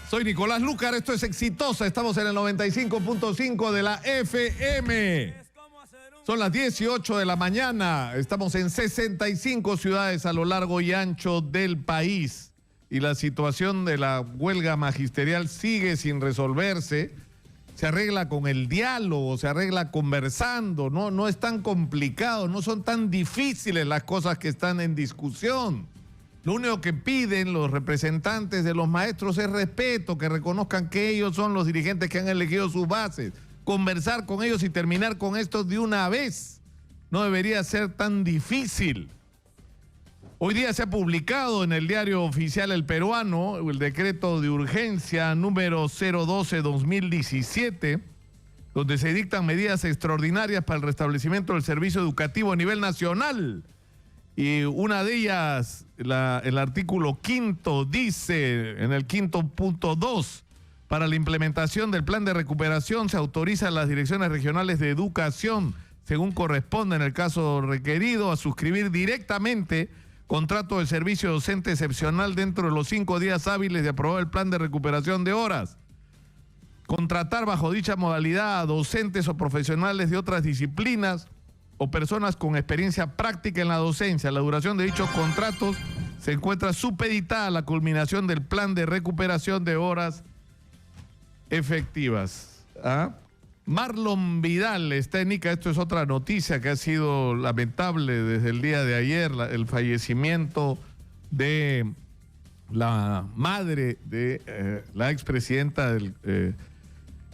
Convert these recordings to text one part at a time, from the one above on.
Soy Nicolás Lúcar, esto es Exitosa, estamos en el 95.5 de la FM. Son las 18 de la mañana, estamos en 65 ciudades a lo largo y ancho del país. Y la situación de la huelga magisterial sigue sin resolverse. Se arregla con el diálogo, se arregla conversando, no es tan complicado, no son tan difíciles las cosas que están en discusión. Lo único que piden los representantes de los maestros es respeto, que reconozcan que ellos son los dirigentes que han elegido sus bases, conversar con ellos y terminar con esto de una vez. No debería ser tan difícil. Hoy día se ha publicado en el diario oficial El Peruano el decreto de urgencia número 012-2017, donde se dictan medidas extraordinarias para el restablecimiento del servicio educativo a nivel nacional. Y una de ellas, el artículo 5 dice, en el 5.2, para la implementación del plan de recuperación se autoriza a las direcciones regionales de educación, según corresponde en el caso requerido, a suscribir directamente contrato de servicio docente excepcional dentro de los 5 días hábiles de aprobar el plan de recuperación de horas. Contratar bajo dicha modalidad a docentes o profesionales de otras disciplinas o personas con experiencia práctica en la docencia. La duración de dichos contratos se encuentra supeditada a la culminación del plan de recuperación de horas efectivas. Marlon Vidal está en Ica. Esto es otra noticia que ha sido lamentable desde el día de ayer, el fallecimiento de la madre de la expresidenta del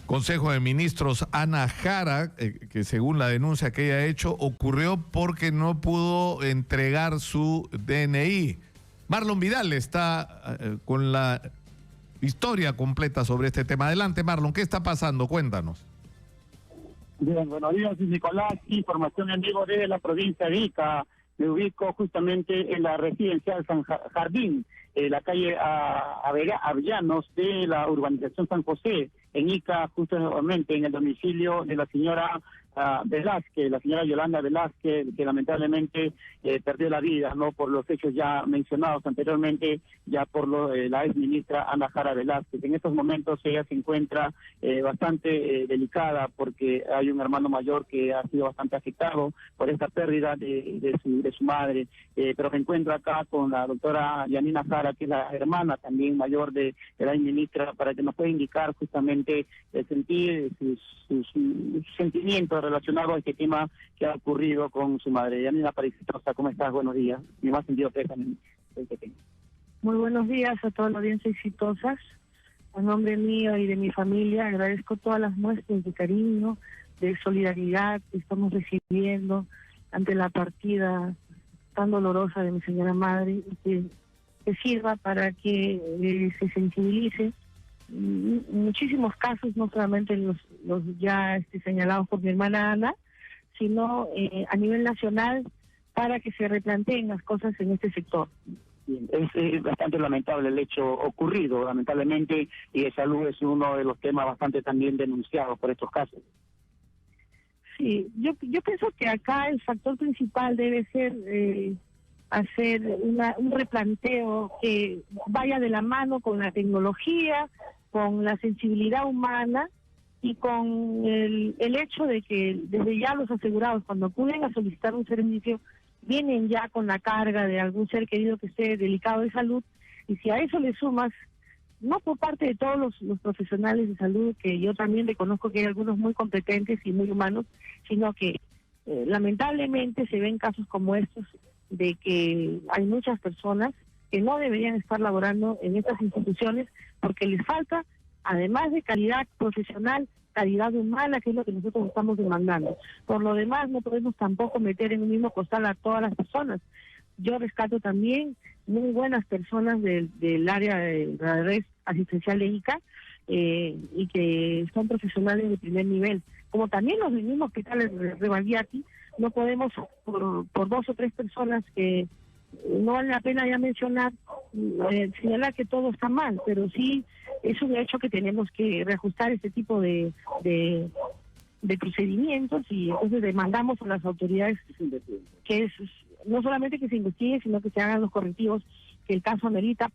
Consejo de Ministros, Ana Jara, que según la denuncia que ella ha hecho, ocurrió porque no pudo entregar su DNI. Marlon Vidal está con la historia completa sobre este tema. Adelante, Marlon, ¿qué está pasando? Cuéntanos. Bien, buenos días, Nicolás. Información en vivo desde la provincia de Ica. Me ubico justamente en la residencial San Jardín, la calle Avellanos de la urbanización San José, en Ica, justamente en el domicilio de la señora Velázquez, la señora Yolanda Velázquez, que lamentablemente perdió la vida, no por los hechos ya mencionados anteriormente, ya por la ex ministra Ana Jara Velázquez. En estos momentos ella se encuentra bastante delicada porque hay un hermano mayor que ha sido bastante afectado por esta pérdida de su madre, pero me encuentro acá con la doctora Yanina Jara, que es la hermana también mayor de la ex ministra, para que nos pueda indicar justamente el sentir, sus sentimientos relacionado a este tema que ha ocurrido con su madre. Yanina Exitosa, ¿cómo estás? Buenos días. Mi más sentido pésame. Muy buenos días a toda la audiencia Exitosas. A nombre mío y de mi familia agradezco todas las muestras de cariño, de solidaridad que estamos recibiendo ante la partida tan dolorosa de mi señora madre, y que sirva para que se sensibilice muchísimos casos, no solamente los ya señalados por mi hermana Ana, sino a nivel nacional, para que se replanteen las cosas en este sector. Es bastante lamentable el hecho ocurrido, lamentablemente, y de salud es uno de los temas bastante también denunciados por estos casos. Sí, yo pienso que acá el factor principal debe ser hacer un replanteo que vaya de la mano con la tecnología, con la sensibilidad humana y con el hecho de que desde ya los asegurados, cuando acuden a solicitar un servicio, vienen ya con la carga de algún ser querido que esté delicado de salud, y si a eso le sumas, no por parte de todos los profesionales de salud, que yo también reconozco que hay algunos muy competentes y muy humanos, sino que lamentablemente se ven casos como estos, de que hay muchas personas que no deberían estar laborando en estas instituciones porque les falta, además de calidad profesional, calidad humana, que es lo que nosotros estamos demandando. Por lo demás, no podemos tampoco meter en un mismo costal a todas las personas. Yo rescato también muy buenas personas del área de la red asistencial de ICA, y que son profesionales de primer nivel, como también los del mismo hospital de Revaldiati. No podemos, por 2 o 3 personas que no vale la pena ya mencionar, señalar que todo está mal, pero sí es un hecho que tenemos que reajustar este tipo de procedimientos, y entonces demandamos a las autoridades que no solamente que se investigue, sino que se hagan los correctivos que el caso amerita,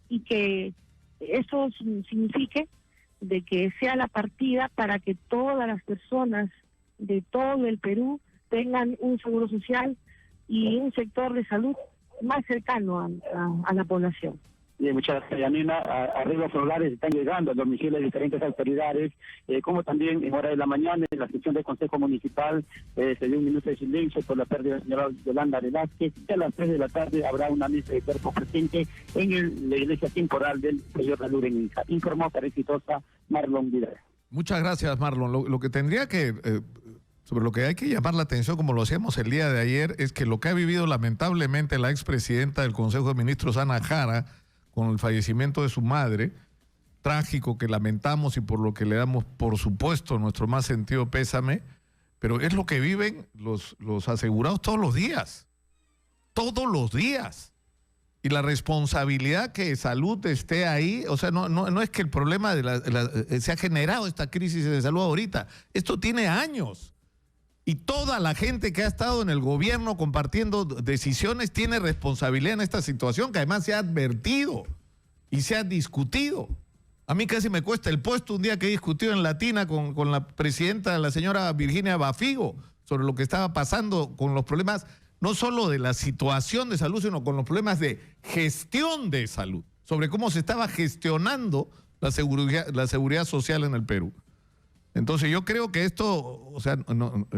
y que eso signifique de que sea la partida para que todas las personas de todo el Perú tengan un seguro social y un sector de salud más cercano a la población. Muchas gracias, Yanina. Arreglos solares están llegando al domicilio de diferentes autoridades, como también en hora de la mañana, en la sesión del Consejo Municipal, se dio un minuto de silencio por la pérdida de la señora Yolanda Velázquez, y a las 3 de la tarde habrá una misa de cuerpo presente en la iglesia temporal del señor Dalur en Inca. Informó para Exitosa Marlon Vidal. Muchas gracias, Marlon. Lo que tendría que... sobre lo que hay que llamar la atención, como lo hacíamos el día de ayer, es que lo que ha vivido lamentablemente la expresidenta del Consejo de Ministros, Ana Jara, con el fallecimiento de su madre, trágico, que lamentamos y por lo que le damos, por supuesto, nuestro más sentido pésame, pero es lo que viven los asegurados todos los días. Todos los días. Y la responsabilidad que salud esté ahí, o sea, no es que el problema se ha generado esta crisis de salud ahorita. Esto tiene años. Y toda la gente que ha estado en el gobierno compartiendo decisiones tiene responsabilidad en esta situación, que además se ha advertido y se ha discutido. A mí casi me cuesta el puesto un día que he discutido en Latina con la presidenta, la señora Virginia Bafigo, sobre lo que estaba pasando con los problemas, no solo de la situación de salud, sino con los problemas de gestión de salud, sobre cómo se estaba gestionando la seguridad social en el Perú. Entonces yo creo que esto, o sea,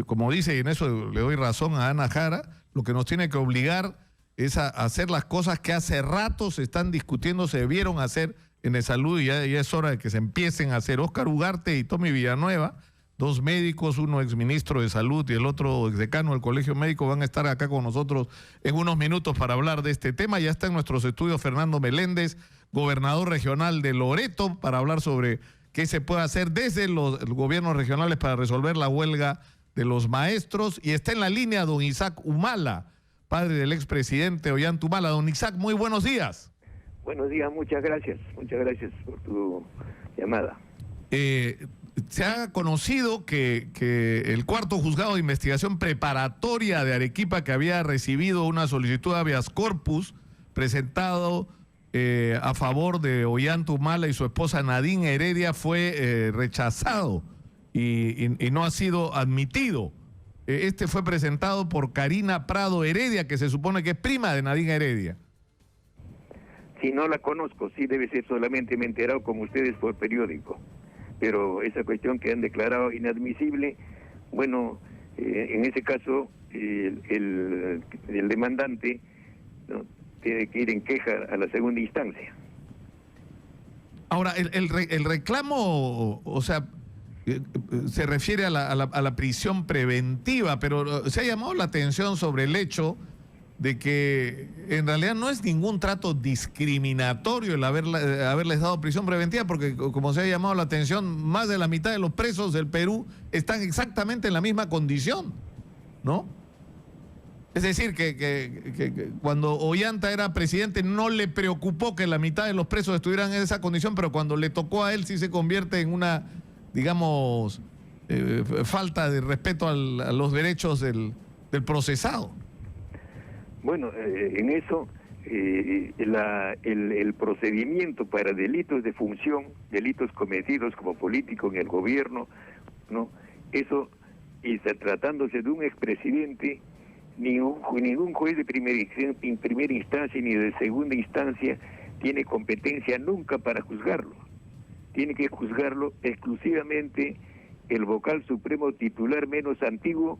como dice, y en eso le doy razón a Ana Jara, lo que nos tiene que obligar es a hacer las cosas que hace rato se están discutiendo, se debieron hacer en el salud, y ya es hora de que se empiecen a hacer. Óscar Ugarte y Tommy Villanueva, dos médicos, uno exministro de salud y el otro exdecano del Colegio Médico, van a estar acá con nosotros en unos minutos para hablar de este tema. Ya está en nuestros estudios Fernando Meléndez, gobernador regional de Loreto, para hablar sobre qué se puede hacer desde los gobiernos regionales para resolver la huelga de los maestros. Y está en la línea don Isaac Humala, padre del expresidente Ollanta Humala. Don Isaac, muy buenos días. Buenos días, muchas gracias por tu llamada. Se ha conocido que el cuarto juzgado de investigación preparatoria de Arequipa, que había recibido una solicitud de habeas corpus presentado a favor de Ollanta Humala y su esposa Nadine Heredia, fue rechazado y no ha sido admitido. Este fue presentado por Karina Prado Heredia, que se supone que es prima de Nadine Heredia. Si no la conozco, sí debe ser, solamente me he enterado como ustedes por periódico. Pero esa cuestión que han declarado inadmisible, bueno, en ese caso el demandante, ¿no?, tiene que ir en queja a la segunda instancia. Ahora, el reclamo, o sea, se refiere a la prisión preventiva, pero se ha llamado la atención sobre el hecho de que en realidad no es ningún trato discriminatorio el haberles dado prisión preventiva, porque como se ha llamado la atención, más de la mitad de los presos del Perú están exactamente en la misma condición, ¿no? Es decir, que cuando Ollanta era presidente no le preocupó que la mitad de los presos estuvieran en esa condición, pero cuando le tocó a él sí se convierte en una, digamos, falta de respeto a los derechos del procesado. Bueno, en eso el procedimiento para delitos de función, delitos cometidos como político en el gobierno, ¿no?, eso, y tratándose de un expresidente, ningún juez de primera instancia ni de segunda instancia tiene competencia nunca para juzgarlo. Tiene que juzgarlo exclusivamente el vocal supremo titular menos antiguo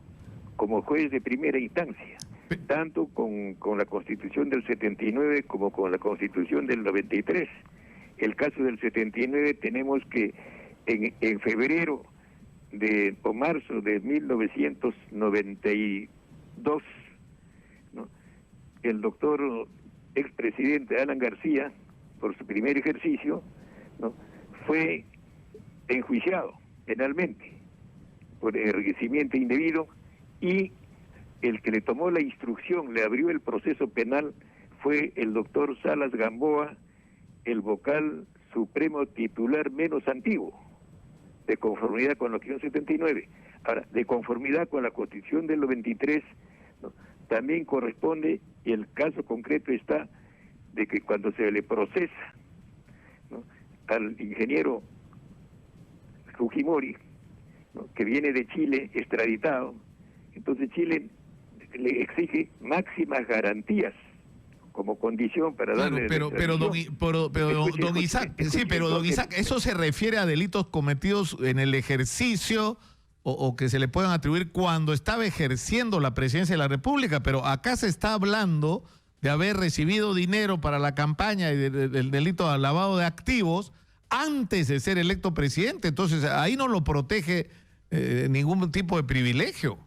como juez de primera instancia, tanto con la Constitución del 79 como con la Constitución del 93. El caso del 79 tenemos que en febrero o marzo de 1992, ¿no?, el doctor expresidente Alan García, por su primer ejercicio, ¿no?, fue enjuiciado penalmente por enriquecimiento indebido, y el que le tomó la instrucción, le abrió el proceso penal, fue el doctor Salas Gamboa, el vocal supremo titular menos antiguo, de conformidad con la Constitución 79. Ahora, de conformidad con la Constitución del 93, ¿no?, también corresponde, y el caso concreto está de que cuando se le procesa, ¿no?, al ingeniero Fujimori, ¿no?, que viene de Chile extraditado, entonces Chile le exige máximas garantías como condición para darle don Isaac, sí, pero don Isaac, ¿eso se refiere a delitos cometidos en el ejercicio o que se le puedan atribuir cuando estaba ejerciendo la presidencia de la República? Pero acá se está hablando de haber recibido dinero para la campaña y del delito de lavado de activos antes de ser electo presidente. Entonces ahí no lo protege ningún tipo de privilegio.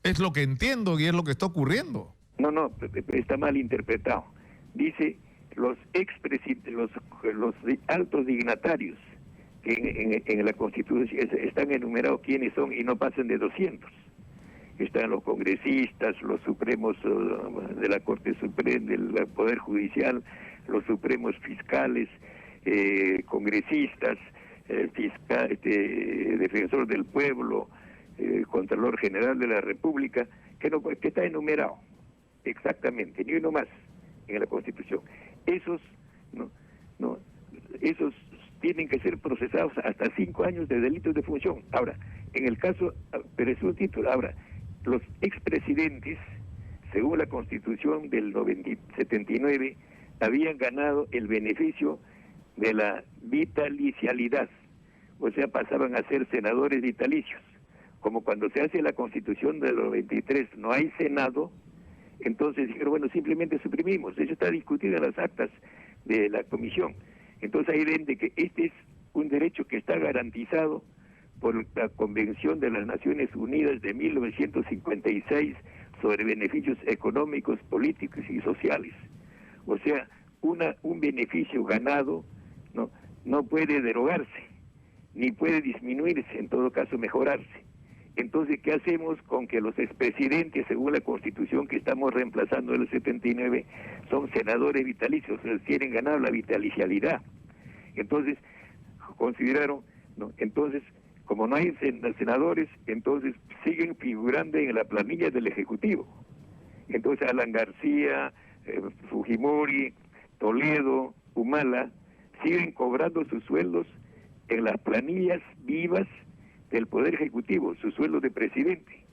Es lo que entiendo y es lo que está ocurriendo. No, está mal interpretado. Dice los expresidentes, los altos dignatarios que en la Constitución están enumerados quiénes son y no pasan de 200. Están los congresistas, los supremos de la Corte Suprema, del Poder Judicial, los supremos fiscales, congresistas, defensor del pueblo, Contralor General de la República, que está enumerado exactamente, ni uno más en la Constitución. Esos esos tienen que ser procesados hasta 5 años de delitos de función. Ahora, en el caso, pero es un título, ahora, los expresidentes, según la Constitución del 79, habían ganado el beneficio de la vitalicialidad, o sea, pasaban a ser senadores vitalicios. Como cuando se hace la Constitución del 93 no hay Senado, entonces dijeron, bueno, simplemente suprimimos. Eso está discutido en las actas de la comisión. Entonces ahí ven de que este es un derecho que está garantizado por la Convención de las Naciones Unidas de 1956 sobre beneficios económicos, políticos y sociales. O sea, un beneficio ganado no puede derogarse, ni puede disminuirse, en todo caso mejorarse. Entonces, ¿qué hacemos con que los expresidentes, según la Constitución que estamos reemplazando en el 79, son senadores vitalicios, tienen ganado la vitalicialidad? Entonces, consideraron, entonces, como no hay senadores, entonces siguen figurando en la planilla del Ejecutivo. Entonces, Alan García, Fujimori, Toledo, Humala, siguen cobrando sus sueldos en las planillas vivas del Poder Ejecutivo, su sueldo de presidente,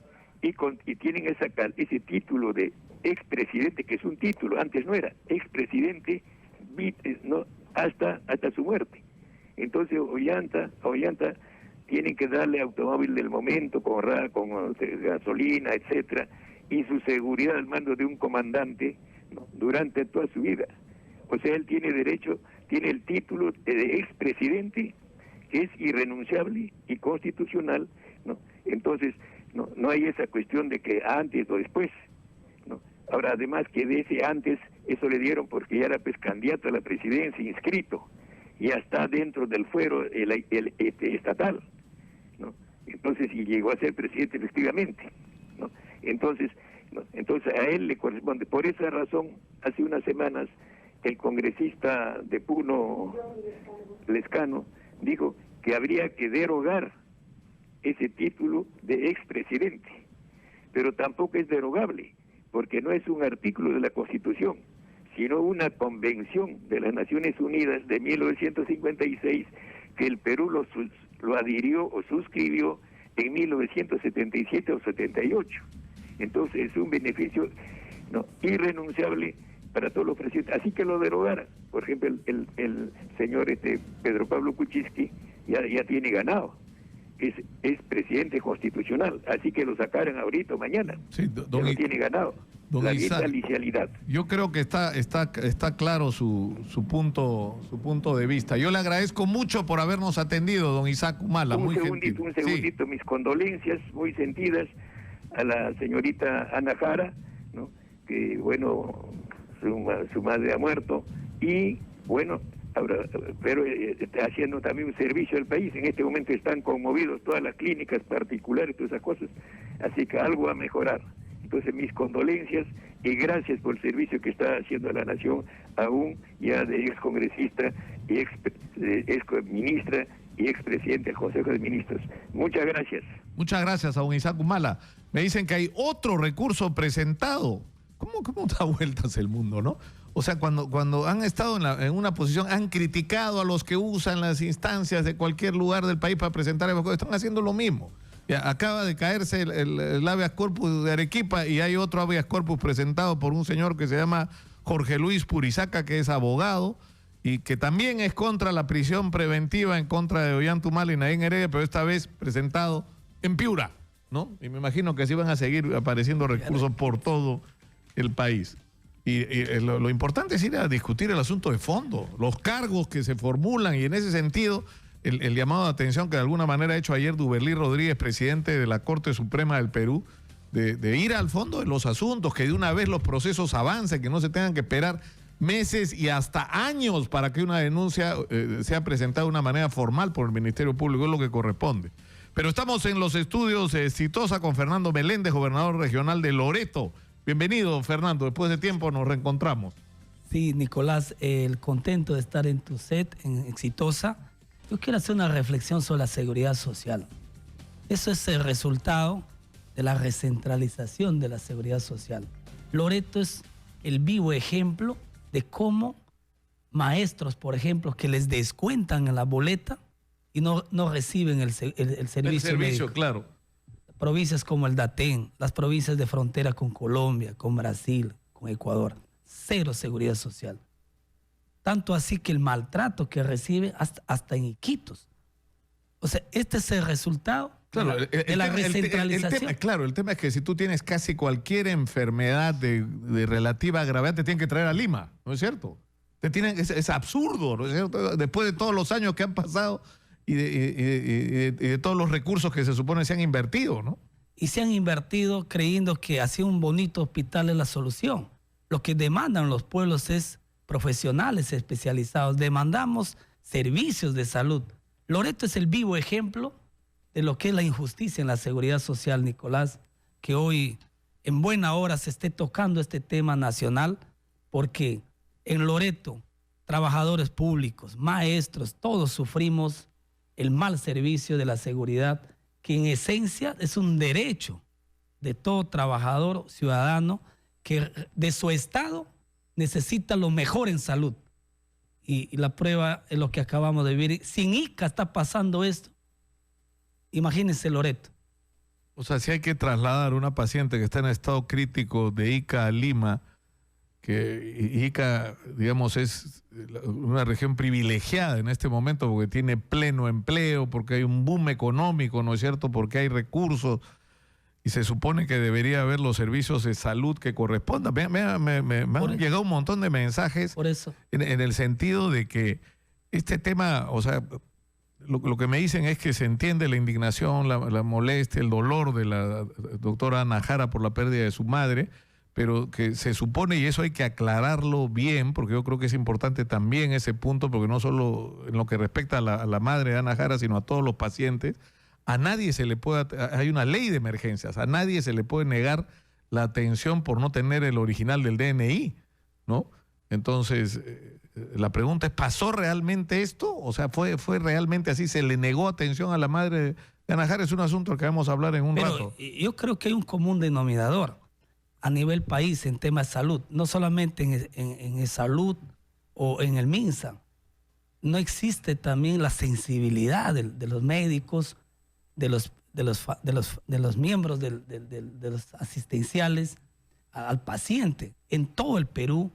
y tienen ese título de expresidente, que es un título, antes no era, expresidente, hasta su muerte. Entonces Ollanta tienen que darle automóvil del momento, con gasolina, etcétera, y su seguridad al mando de un comandante, durante toda su vida. O sea, él tiene derecho, tiene el título de expresidente, que es irrenunciable y constitucional, Entonces, no hay esa cuestión de que antes o después, Ahora, además que de ese antes, eso le dieron porque ya era candidato a la presidencia, inscrito, y ya está dentro del fuero estatal, Entonces, y llegó a ser presidente efectivamente, Entonces a él le corresponde. Por esa razón, hace unas semanas, el congresista de Puno, Lescano, dijo que habría que derogar ese título de expresidente, pero tampoco es derogable, porque no es un artículo de la Constitución, sino una convención de las Naciones Unidas de 1956 que el Perú lo adhirió o suscribió en 1977 o 78. Entonces es un beneficio irrenunciable para todos los presidentes, así que lo derogara. Por ejemplo, el señor Pedro Pablo Kuczynski ya tiene ganado, es presidente constitucional, así que lo sacaran ahorita o mañana, sí, lo tiene ganado. La vitalicialidad. Yo creo que está claro su punto de vista. Yo le agradezco mucho por habernos atendido, don Isaac Humala. Un segundito, sí. Mis condolencias muy sentidas a la señorita Ana Jara, que bueno, su madre ha muerto, y bueno, ahora, pero está haciendo también un servicio al país. En este momento están conmovidos todas las clínicas particulares, todas esas cosas, así que algo va a mejorar. Entonces, mis condolencias y gracias por el servicio que está haciendo a la nación, aún ya de ex congresista y ex ministra y expresidente del Consejo de Ministros. Muchas gracias. Muchas gracias a don Isaac Humala. Me dicen que hay otro recurso presentado. ¿Cómo da vueltas el mundo, no? O sea, cuando han estado en una posición, han criticado a los que usan las instancias de cualquier lugar del país para presentar el están haciendo lo mismo. Ya, acaba de caerse el habeas corpus de Arequipa y hay otro habeas corpus presentado por un señor que se llama Jorge Luis Purizaca, que es abogado y que también es contra la prisión preventiva en contra de Ollanta Humala y Nadine Heredia, pero esta vez presentado en Piura, ¿no? Y me imagino que así van a seguir apareciendo recursos por todo el país. Y lo importante es ir a discutir el asunto de fondo, los cargos que se formulan, y en ese sentido el llamado de atención que de alguna manera ha hecho ayer Duberlí Rodríguez, presidente de la Corte Suprema del Perú, de ir al fondo de los asuntos, que de una vez los procesos avancen, que no se tengan que esperar meses y hasta años para que una denuncia sea presentada de una manera formal por el Ministerio Público, es lo que corresponde. Pero estamos en los estudios Exitosa con Fernando Meléndez, gobernador regional de Loreto. Bienvenido, Fernando, después de tiempo nos reencontramos. Sí, Nicolás, contento de estar en tu set, en Exitosa. Yo quiero hacer una reflexión sobre la seguridad social. Eso es el resultado de la recentralización de la seguridad social. Loreto es el vivo ejemplo de cómo maestros, por ejemplo, que les descuentan en la boleta y no reciben el servicio médico. Claro. Provincias como el Datén, las provincias de frontera con Colombia, con Brasil, con Ecuador, cero seguridad social. Tanto así que el maltrato que recibe hasta en Iquitos. O sea, este es el resultado de la recentralización. El tema es que si tú tienes casi cualquier enfermedad de relativa gravedad, te tienen que traer a Lima, ¿no es cierto? Es absurdo, ¿no es cierto? Después de todos los años que han pasado y de todos los recursos que se supone se han invertido, ¿no? Y se han invertido creyendo que así un bonito hospital es la solución. Lo que demandan los pueblos es profesionales especializados. Demandamos servicios de salud. Loreto es el vivo ejemplo de lo que es la injusticia en la seguridad social, Nicolás, que hoy en buena hora se esté tocando este tema nacional, porque en Loreto, trabajadores públicos, maestros, todos sufrimos el mal servicio de la seguridad, que en esencia es un derecho de todo trabajador ciudadano que de su estado necesita lo mejor en salud. Y la prueba es lo que acabamos de vivir. Sin ICA está pasando esto. Imagínense Loreto. O sea, si hay que trasladar a una paciente que está en estado crítico de Ica a Lima, que Ica, digamos, es una región privilegiada en este momento porque tiene pleno empleo, porque hay un boom económico, ¿no es cierto?, porque hay recursos y se supone que debería haber los servicios de salud que correspondan. Me han llegado un montón de mensajes por eso. En el sentido de que este tema, o sea, lo que me dicen es que se entiende la indignación, la molestia, el dolor de la doctora Ana Jara por la pérdida de su madre, pero que se supone, y eso hay que aclararlo bien, porque yo creo que es importante también ese punto, porque no solo en lo que respecta a la madre de Ana Jara, sino a todos los pacientes, a nadie se le puede, hay una ley de emergencias, a nadie se le puede negar la atención por no tener el original del DNI, ¿no? Entonces, la pregunta es, ¿pasó realmente esto? O sea, ¿fue realmente así? ¿Se le negó atención a la madre de Ana Jara? Es un asunto al que vamos a hablar en un rato. Yo creo que hay un común denominador a nivel país en temas de salud, no solamente en salud o en el MINSA. No existe también la sensibilidad de los médicos, de los miembros de los asistenciales al paciente. En todo el Perú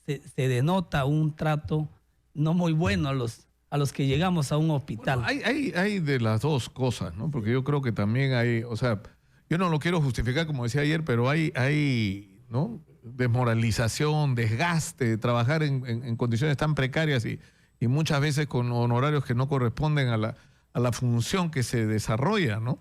se denota un trato no muy bueno a los que llegamos a un hospital. Bueno, hay de las dos cosas, ¿no? Porque yo creo que también hay, o sea, yo no lo quiero justificar como decía ayer, pero hay ¿no?, desmoralización, desgaste, trabajar en condiciones tan precarias y muchas veces con honorarios que no corresponden a la función que se desarrolla, ¿no?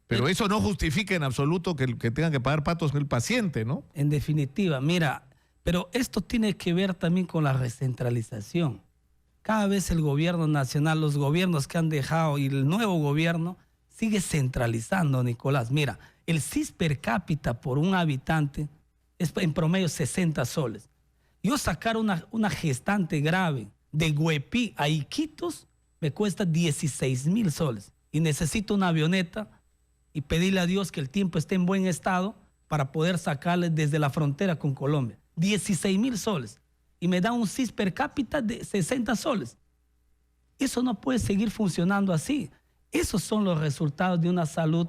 Pero eso no justifica en absoluto que tengan que pagar patos el paciente, ¿no? En definitiva, mira, pero esto tiene que ver también con la recentralización. Cada vez el gobierno nacional, los gobiernos que han dejado y el nuevo gobierno sigue centralizando, Nicolás. Mira, el CIS per cápita por un habitante es en promedio 60 soles. Yo sacar una gestante grave de Huepí a Iquitos me cuesta 16.000 soles y necesito una avioneta y pedirle a Dios que el tiempo esté en buen estado para poder sacarle desde la frontera con Colombia. 16.000 soles. Y me da un CIS per cápita de 60 soles. Eso no puede seguir funcionando así. Esos son los resultados de una salud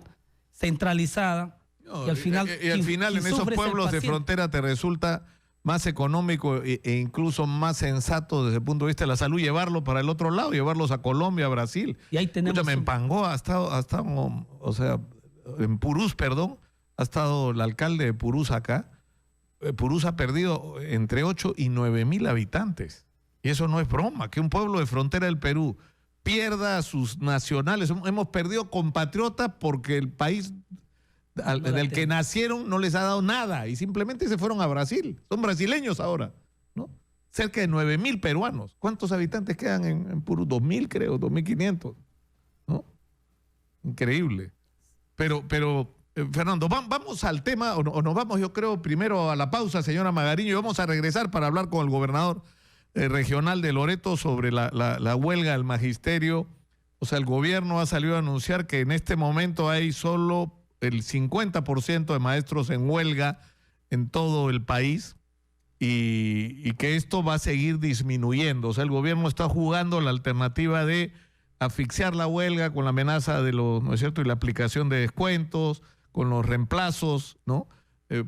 centralizada. No, y al final en esos pueblos de frontera te resulta más económico e incluso más sensato desde el punto de vista de la salud llevarlo para el otro lado, llevarlos a Colombia, a Brasil. Y ahí tenemos... Escúchame, en Pangó ha estado, o sea, en Purús, perdón, ha estado el alcalde de Purús acá. Purús ha perdido entre 8 y 9 mil habitantes. Y eso no es broma, que un pueblo de frontera del Perú pierda a sus nacionales. Hemos perdido compatriotas porque el país en el que nacieron no les ha dado nada y simplemente se fueron a Brasil. Son brasileños ahora, ¿no? Cerca de 9 mil peruanos. ¿Cuántos habitantes quedan en Purús? 2.000 creo, 2.500, ¿no? Increíble. Pero Fernando, vamos al tema, o nos vamos, yo creo, primero a la pausa, señora Magariño, y vamos a regresar para hablar con el gobernador regional de Loreto sobre la huelga del magisterio. O sea, el gobierno ha salido a anunciar que en este momento hay solo el 50% de maestros en huelga en todo el país y que esto va a seguir disminuyendo. O sea, el gobierno está jugando la alternativa de asfixiar la huelga con la amenaza de los, ¿no es cierto?, y la aplicación de descuentos, con los reemplazos, ¿no?,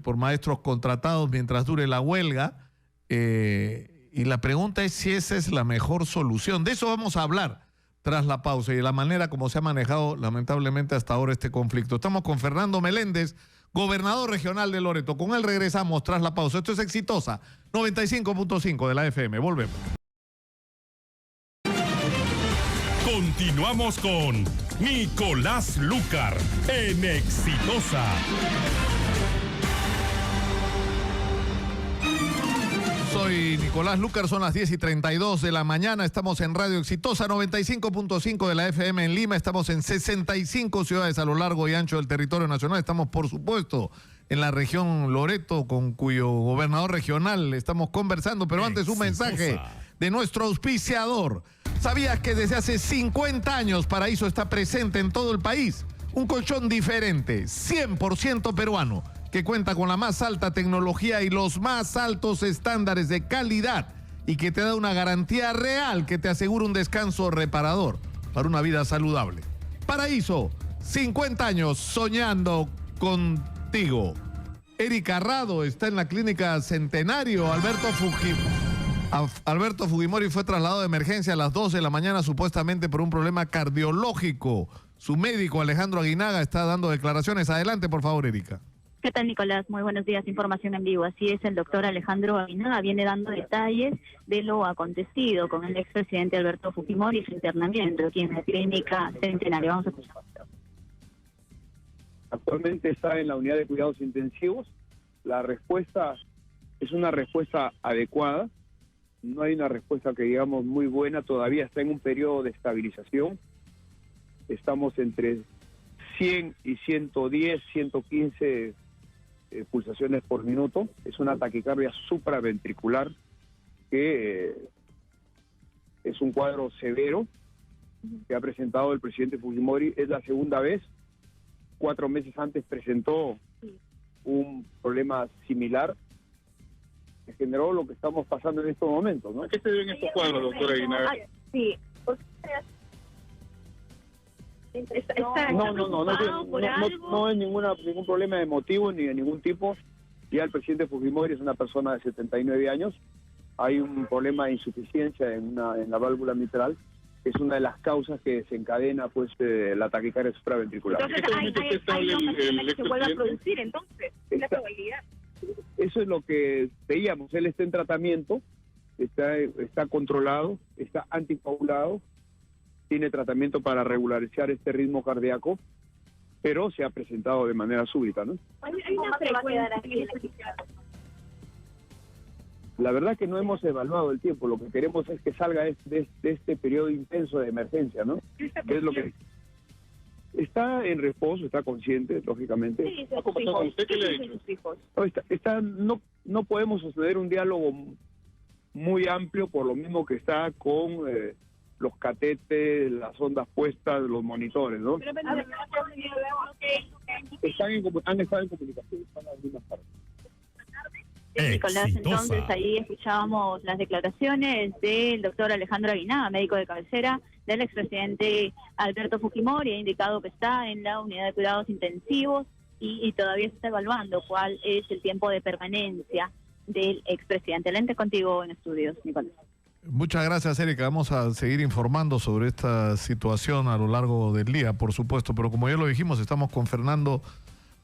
por maestros contratados mientras dure la huelga. Y la pregunta es si esa es la mejor solución. De eso vamos a hablar tras la pausa y de la manera como se ha manejado lamentablemente hasta ahora este conflicto. Estamos con Fernando Meléndez, gobernador regional de Loreto. Con él regresamos tras la pausa. Esto es Exitosa, 95.5 de la FM. Volvemos. Continuamos con Nicolás Lucar en Exitosa. Soy Nicolás Lucar, son las 10:32 de la mañana, estamos en Radio Exitosa, 95.5 de la FM en Lima, estamos en 65 ciudades a lo largo y ancho del territorio nacional, estamos por supuesto en la región Loreto, con cuyo gobernador regional estamos conversando, pero antes un mensaje de nuestro auspiciador. ¿Sabías que desde hace 50 años Paraíso está presente en todo el país? Un colchón diferente, 100% peruano, que cuenta con la más alta tecnología y los más altos estándares de calidad y que te da una garantía real que te asegura un descanso reparador para una vida saludable. Paraíso, 50 años soñando contigo. Erika Rado está en la clínica Centenario. Alberto Fujimori fue trasladado de emergencia a las 12 de la mañana supuestamente por un problema cardiológico. Su médico Alejandro Aguinaga está dando declaraciones. Adelante, por favor, Erika. ¿Qué tal, Nicolás? Muy buenos días, información en vivo. Así es, el doctor Alejandro Aguinaga viene dando detalles de lo acontecido con el expresidente Alberto Fujimori y su internamiento aquí en la clínica Centenario. Vamos a escuchar. Actualmente está en la unidad de cuidados intensivos. La respuesta es una respuesta adecuada. No hay una respuesta que digamos muy buena. Todavía está en un periodo de estabilización. Estamos entre 100 y 110, 115 pulsaciones por minuto. Es una taquicardia supraventricular que es un cuadro severo que ha presentado el presidente Fujimori. Es la segunda vez. 4 meses antes presentó un problema similar que generó lo que estamos pasando en estos momentos, ¿no? ¿A qué se deben estos cuadros, doctora Aguinaga? Sí. No hay ningún problema de motivo ni de ningún tipo. Ya el presidente Fujimori es una persona de 79 años. Hay un problema de insuficiencia en la válvula mitral. Es una de las causas que desencadena pues la taquicardia supraventricular. Entonces hay ocasiones que se vuelva a producir, entonces, es la probabilidad. Eso es lo que veíamos. Él está en tratamiento, está controlado, está anticoagulado, tiene tratamiento para regularizar este ritmo cardíaco, pero se ha presentado de manera súbita, ¿no? La verdad que no hemos evaluado el tiempo. Lo que queremos es que salga de este periodo intenso de emergencia, ¿no? ¿Qué es lo que está en reposo? Está consciente, lógicamente. Sí, ¿usted qué le ha dicho? No podemos sostener un diálogo muy amplio, por lo mismo que está con los catetes, las ondas puestas, los monitores, ¿no? Han estado en comunicación con algunas partes. Nicolás, Exitosa. entonces ahí escuchábamos las declaraciones del doctor Alejandro Aguinaga, médico de cabecera del expresidente Alberto Fujimori. Ha indicado que está en la unidad de cuidados intensivos y todavía se está evaluando cuál es el tiempo de permanencia del expresidente. Lente contigo en estudios, Nicolás. Muchas gracias, Erika. Vamos a seguir informando sobre esta situación a lo largo del día, por supuesto, pero como ya lo dijimos, estamos con Fernando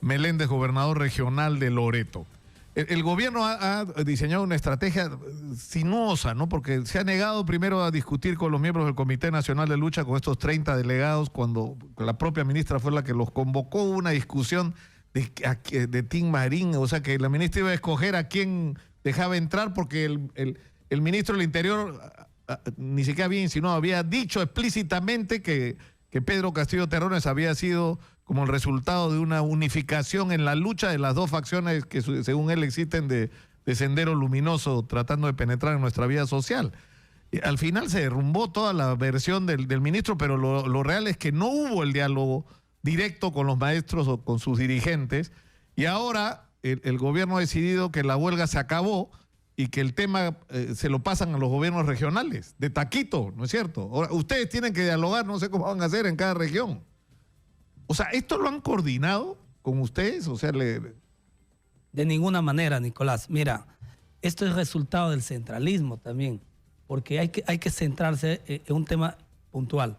Meléndez, gobernador regional de Loreto. El gobierno ha diseñado una estrategia sinuosa, ¿no? Porque se ha negado primero a discutir con los miembros del Comité Nacional de Lucha, con estos 30 delegados, cuando la propia ministra fue la que los convocó. Una discusión de Tim Marín, o sea que la ministra iba a escoger a quién dejaba entrar, porque el ministro del Interior ni siquiera había insinuado, había dicho explícitamente que Pedro Castillo Terrones había sido como el resultado de una unificación en la lucha de las dos facciones que según él existen de Sendero Luminoso tratando de penetrar en nuestra vida social. Y al final se derrumbó toda la versión del ministro, pero lo real es que no hubo el diálogo directo con los maestros o con sus dirigentes, y ahora el gobierno ha decidido que la huelga se acabó y que el tema se lo pasan a los gobiernos regionales, de taquito, ¿no es cierto? Ahora, ustedes tienen que dialogar, no sé cómo van a hacer en cada región. O sea, ¿esto lo han coordinado con ustedes? O sea, De ninguna manera, Nicolás. Mira, esto es resultado del centralismo también, porque hay que centrarse en un tema puntual.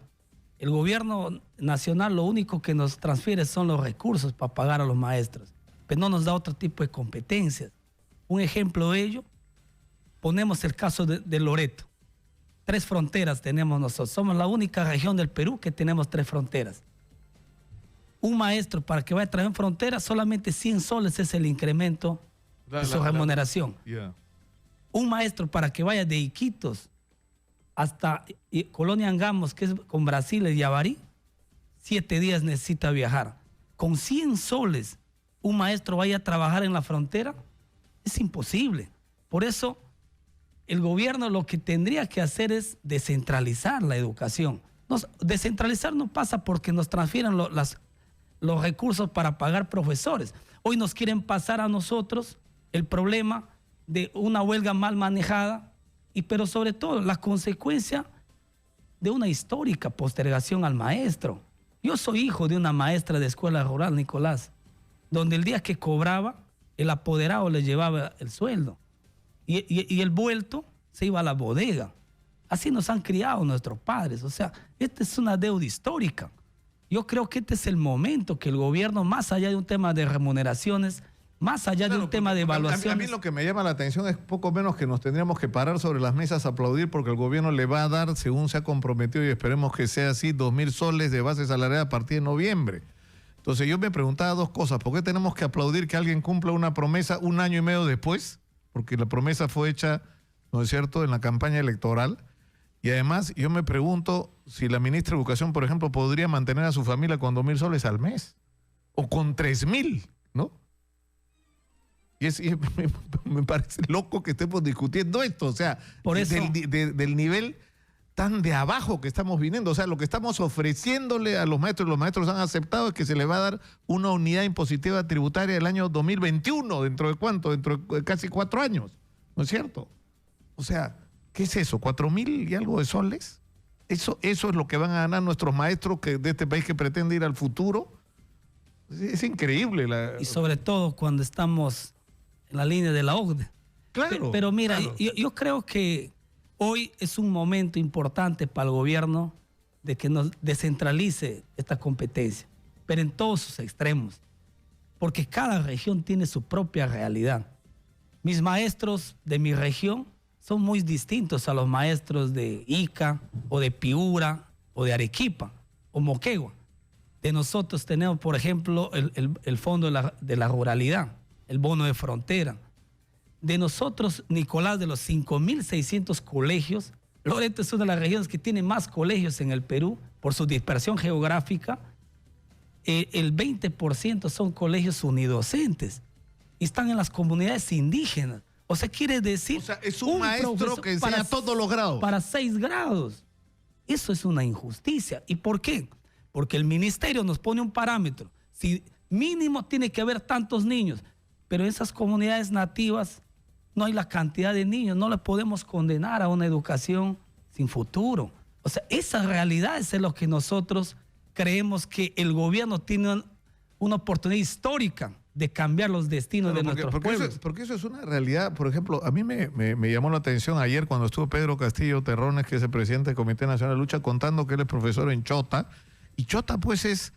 El gobierno nacional lo único que nos transfiere son los recursos para pagar a los maestros, pero no nos da otro tipo de competencias. Un ejemplo de ello, ponemos el caso de Loreto. 3 fronteras tenemos nosotros. Somos la única región del Perú que tenemos 3 fronteras. Un maestro para que vaya a trabajar en frontera, solamente 100 soles es el incremento de su remuneración. Un maestro para que vaya de Iquitos hasta Colonia Angamos, que es con Brasil y Yavarí, 7 días necesita viajar. Con 100 soles, un maestro vaya a trabajar en la frontera, es imposible. Por eso, el gobierno lo que tendría que hacer es descentralizar la educación. Descentralizar no pasa porque nos transfieran los recursos para pagar profesores. Hoy nos quieren pasar a nosotros el problema de una huelga mal manejada, pero sobre todo la consecuencia de una histórica postergación al maestro. Yo soy hijo de una maestra de escuela rural, Nicolás, donde el día que cobraba, el apoderado le llevaba el sueldo y el vuelto se iba a la bodega. Así nos han criado nuestros padres. O sea, esta es una deuda histórica. Yo creo que este es el momento que el gobierno, más allá de un tema de remuneraciones, más allá de un tema de evaluaciones... A mí lo que me llama la atención es poco menos que nos tendríamos que parar sobre las mesas a aplaudir, porque el gobierno le va a dar, según se ha comprometido, y esperemos que sea así, 2.000 soles de base salarial a partir de noviembre. Entonces yo me preguntaba 2 cosas. ¿Por qué tenemos que aplaudir que alguien cumpla una promesa 1 año y medio después? Porque la promesa fue hecha, ¿no es cierto?, en la campaña electoral. Y además, yo me pregunto si la ministra de Educación, por ejemplo, podría mantener a su familia con 2.000 soles al mes. O con 3.000, ¿no? Y me parece loco que estemos discutiendo esto. O sea, por eso, del nivel tan de abajo que estamos viniendo. O sea, lo que estamos ofreciéndole a los maestros han aceptado es que se le va a dar una unidad impositiva tributaria el año 2021. ¿Dentro de cuánto? Dentro de casi 4 años. ¿No es cierto? O sea... ¿Qué es eso? ¿4.000 y algo de soles? ¿Eso es lo que van a ganar nuestros maestros de este país que pretende ir al futuro? Es increíble. Y sobre todo cuando estamos en la línea de la OCDE. Claro. Pero mira, claro. Yo creo que hoy es un momento importante para el gobierno de que nos descentralice esta competencia, pero en todos sus extremos, porque cada región tiene su propia realidad. Mis maestros de mi región son muy distintos a los maestros de Ica o de Piura o de Arequipa o Moquegua. De nosotros tenemos, por ejemplo, el Fondo de la Ruralidad, el bono de frontera. De nosotros, Nicolás, de los 5.600 colegios, Loreto es una de las regiones que tiene más colegios en el Perú por su dispersión geográfica. El 20% son colegios unidocentes y están en las comunidades indígenas. O sea, quiere decir... O sea, es un maestro que enseña todos los grados. Para 6 grados. Eso es una injusticia. ¿Y por qué? Porque el ministerio nos pone un parámetro. Si mínimo tiene que haber tantos niños, pero en esas comunidades nativas no hay la cantidad de niños, no les podemos condenar a una educación sin futuro. O sea, esa realidad es lo que nosotros creemos que el gobierno tiene una oportunidad histórica de cambiar los destinos de nuestros pueblos. Porque eso es una realidad. Por ejemplo, a mí me llamó la atención ayer cuando estuvo Pedro Castillo Terrones, que es el presidente del Comité Nacional de Lucha, contando que él es profesor en Chota. Y Chota, pues, es,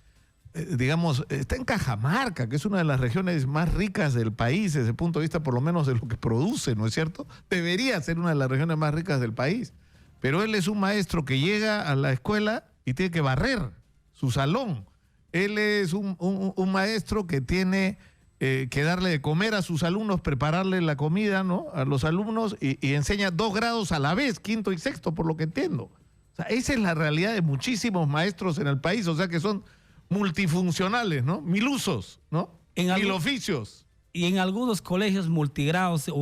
digamos, está en Cajamarca, que es una de las regiones más ricas del país, desde el punto de vista, por lo menos, de lo que produce, ¿no es cierto? Debería ser una de las regiones más ricas del país. Pero él es un maestro que llega a la escuela y tiene que barrer su salón. Él es un maestro que tiene que darle de comer a sus alumnos, prepararle la comida, ¿no?, a los alumnos, y enseña 2 grados a la vez, quinto y sexto, por lo que entiendo. O sea, esa es la realidad de muchísimos maestros en el país, o sea que son multifuncionales, ¿no? Mil usos, ¿no? Mil oficios. Y en algunos colegios multigrados o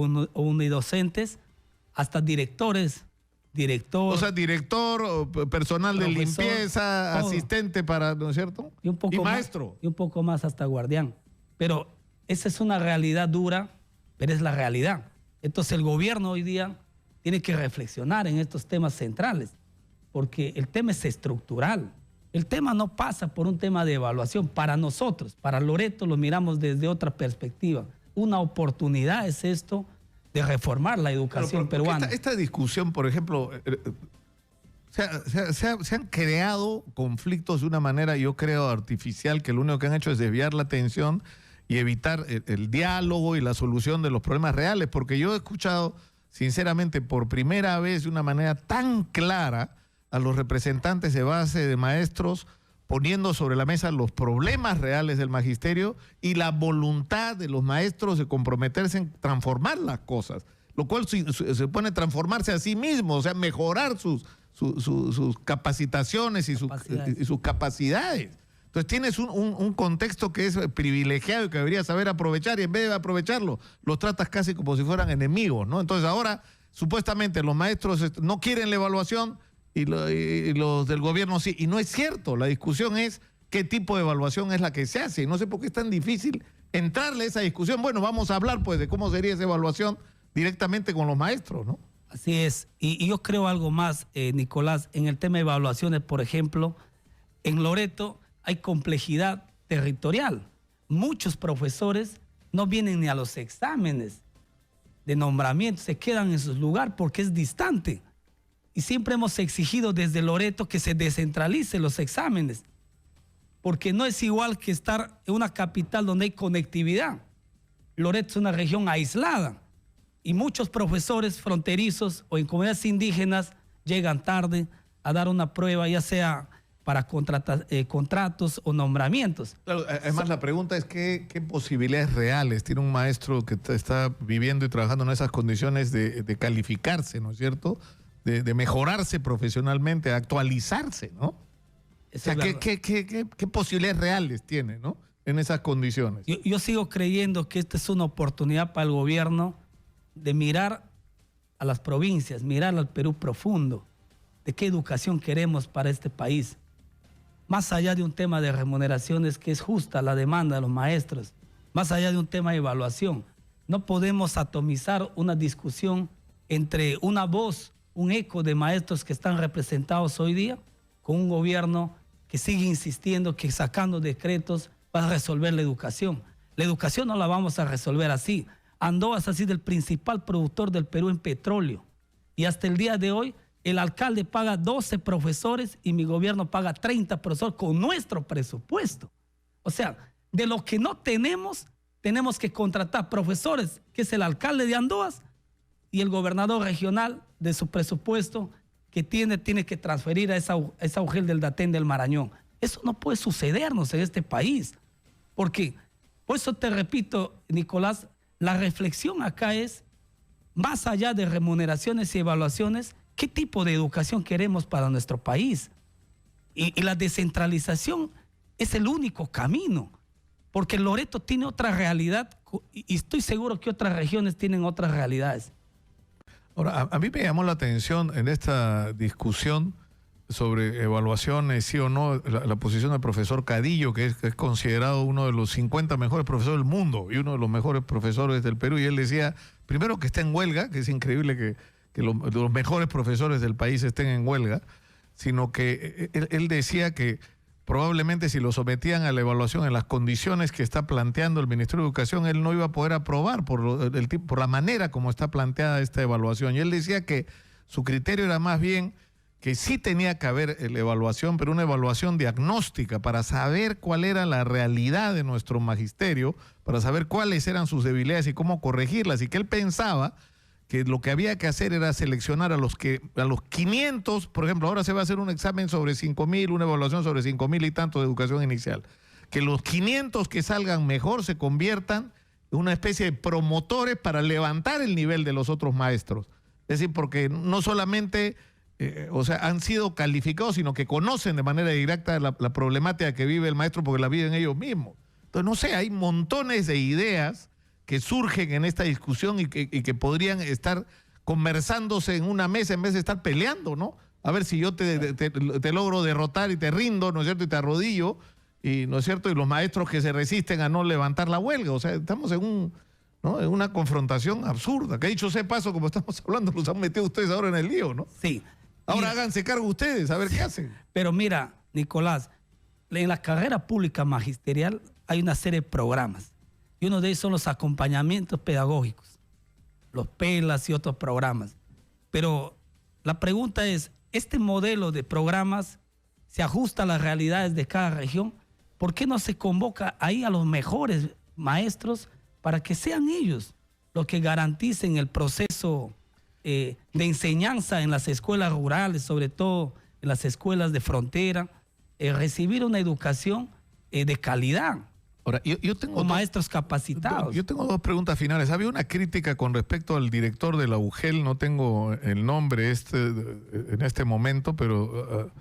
unidocentes, hasta directores. O sea, director, personal de limpieza, todo. Asistente para, ¿no es cierto? Y maestro. Y un poco más hasta guardián. Pero esa es una realidad dura, pero es la realidad. Entonces el gobierno hoy día tiene que reflexionar en estos temas centrales, porque el tema es estructural. El tema no pasa por un tema de evaluación. Para nosotros, para Loreto, lo miramos desde otra perspectiva. Una oportunidad es esto de reformar la educación peruana. Esta discusión, por ejemplo, se han creado conflictos de una manera, yo creo, artificial, que lo único que han hecho es desviar la atención y evitar el diálogo y la solución de los problemas reales, porque yo he escuchado, sinceramente, por primera vez de una manera tan clara a los representantes de base de maestros poniendo sobre la mesa los problemas reales del magisterio y la voluntad de los maestros de comprometerse en transformar las cosas, lo cual se pone a transformarse a sí mismo, o sea, mejorar sus capacitaciones y sus capacidades. Entonces tienes un contexto que es privilegiado y que deberías saber aprovechar, y en vez de aprovecharlo, los tratas casi como si fueran enemigos, ¿no? Entonces ahora, supuestamente, los maestros no quieren la evaluación, y los del gobierno sí. Y no es cierto. La discusión es qué tipo de evaluación es la que se hace. No sé por qué es tan difícil entrarle a esa discusión. Bueno, vamos a hablar pues de cómo sería esa evaluación directamente con los maestros, ¿no? Así es. Y yo creo algo más, Nicolás, en el tema de evaluaciones, por ejemplo, en Loreto hay complejidad territorial. Muchos profesores no vienen ni a los exámenes de nombramiento, se quedan en su lugar porque es distante. Y siempre hemos exigido desde Loreto que se descentralicen los exámenes, porque no es igual que estar en una capital donde hay conectividad. Loreto es una región aislada y muchos profesores fronterizos o en comunidades indígenas llegan tarde a dar una prueba, ya sea para contratos o nombramientos. Claro, además la pregunta es ¿qué posibilidades reales tiene un maestro que está viviendo y trabajando en esas condiciones de calificarse, ¿no es cierto?, de mejorarse profesionalmente, actualizarse, ¿no? O sea, ¿qué posibilidades reales tiene, ¿no?, en esas condiciones? Yo sigo creyendo que esta es una oportunidad para el gobierno de mirar a las provincias, mirar al Perú profundo, de qué educación queremos para este país. Más allá de un tema de remuneraciones que es justa la demanda de los maestros, más allá de un tema de evaluación, no podemos atomizar una discusión entre una voz, un eco de maestros que están representados hoy día con un gobierno que sigue insistiendo que sacando decretos va a resolver la educación. La educación no la vamos a resolver así. Andoas ha sido el principal productor del Perú en petróleo y hasta el día de hoy el alcalde paga 12 profesores y mi gobierno paga 30 profesores con nuestro presupuesto. O sea, de lo que no tenemos, tenemos que contratar profesores, que es el alcalde de Andoas, y el gobernador regional de su presupuesto que tiene que transferir a esa UGEL del Datén del Marañón. Eso no puede sucedernos en este país. Porque, por eso te repito, Nicolás, la reflexión acá es, más allá de remuneraciones y evaluaciones, ¿qué tipo de educación queremos para nuestro país? Y la descentralización es el único camino, porque Loreto tiene otra realidad y estoy seguro que otras regiones tienen otras realidades. Ahora, a mí me llamó la atención en esta discusión sobre evaluaciones, sí o no, la posición del profesor Cadillo, que es considerado uno de los 50 mejores profesores del mundo y uno de los mejores profesores del Perú. Y él decía, primero que está en huelga, que es increíble que los mejores profesores del país estén en huelga, sino que él decía que probablemente si lo sometían a la evaluación en las condiciones que está planteando el Ministerio de Educación, él no iba a poder aprobar por la manera como está planteada esta evaluación. Y él decía que su criterio era más bien que sí tenía que haber la evaluación, pero una evaluación diagnóstica para saber cuál era la realidad de nuestro magisterio, para saber cuáles eran sus debilidades y cómo corregirlas, y que él pensaba que lo que había que hacer era seleccionar a los 500, por ejemplo, ahora se va a hacer un examen sobre 5.000, una evaluación sobre 5.000 y tanto de educación inicial, que los 500 que salgan mejor se conviertan en una especie de promotores para levantar el nivel de los otros maestros. Es decir, porque no solamente han sido calificados, sino que conocen de manera directa la problemática que vive el maestro porque la viven ellos mismos. Entonces, no sé, hay montones de ideas que surgen en esta discusión y que podrían estar conversándose en una mesa en vez de estar peleando, ¿no? A ver si yo te logro derrotar y te rindo, ¿no es cierto? Y te arrodillo, y ¿no es cierto? Y los maestros que se resisten a no levantar la huelga. O sea, estamos en una confrontación absurda. Que dicho sea paso, como estamos hablando, los han metido ustedes ahora en el lío, ¿no? Sí. Ahora háganse cargo ustedes, a ver qué hacen. Pero mira, Nicolás, en la carrera pública magisterial hay una serie de programas. Y uno de ellos son los acompañamientos pedagógicos, los PELAS y otros programas. Pero la pregunta es, ¿este modelo de programas se ajusta a las realidades de cada región? ¿Por qué no se convoca ahí a los mejores maestros para que sean ellos los que garanticen el proceso de enseñanza en las escuelas rurales, sobre todo en las escuelas de frontera, recibir una educación de calidad? Ahora, yo tengo maestros capacitados. Yo tengo dos preguntas finales. Había una crítica con respecto al director de la UGEL, no tengo el nombre en este momento, pero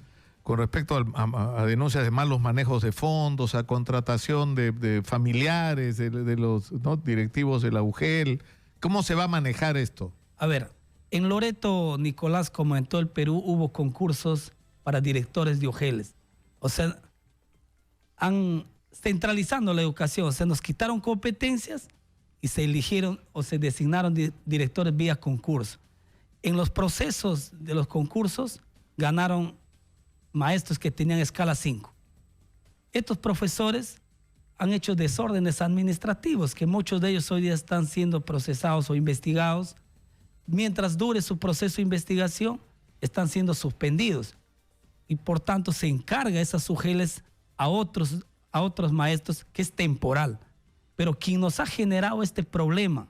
con respecto a denuncias de malos manejos de fondos, a contratación de familiares de los directivos de la UGEL. ¿Cómo se va a manejar esto? A ver, en Loreto, Nicolás, como en todo el Perú, hubo concursos para directores de UGELes. O sea, centralizando la educación, se nos quitaron competencias y se eligieron o se designaron directores vía concurso. En los procesos de los concursos ganaron maestros que tenían escala 5. Estos profesores han hecho desórdenes administrativos, que muchos de ellos hoy día están siendo procesados o investigados. Mientras dure su proceso de investigación, están siendo suspendidos. Y por tanto se encarga esas UGELes a otros maestros, que es temporal. Pero quien nos ha generado este problema,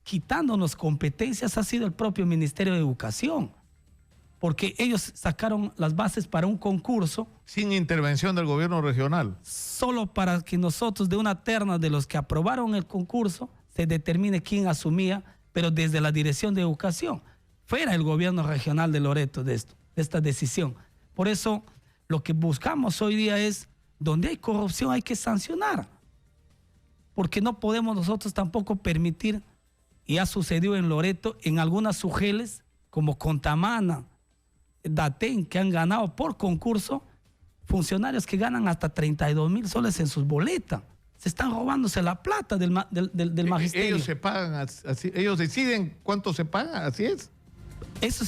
quitándonos competencias, ha sido el propio Ministerio de Educación, porque ellos sacaron las bases para un concurso. Sin intervención del gobierno regional. Solo para que nosotros, de una terna de los que aprobaron el concurso, se determine quién asumía, pero desde la Dirección de Educación. Fuera el gobierno regional de Loreto de esta decisión. Por eso, lo que buscamos hoy día es, donde hay corrupción hay que sancionar, porque no podemos nosotros tampoco permitir, y ha sucedido en Loreto, en algunas UGELes como Contamana, Daten, que han ganado por concurso, funcionarios que ganan hasta 32,000 soles en sus boletas. Se están robándose la plata del magisterio. Ellos se pagan así, ellos deciden cuánto se paga, así es. Eso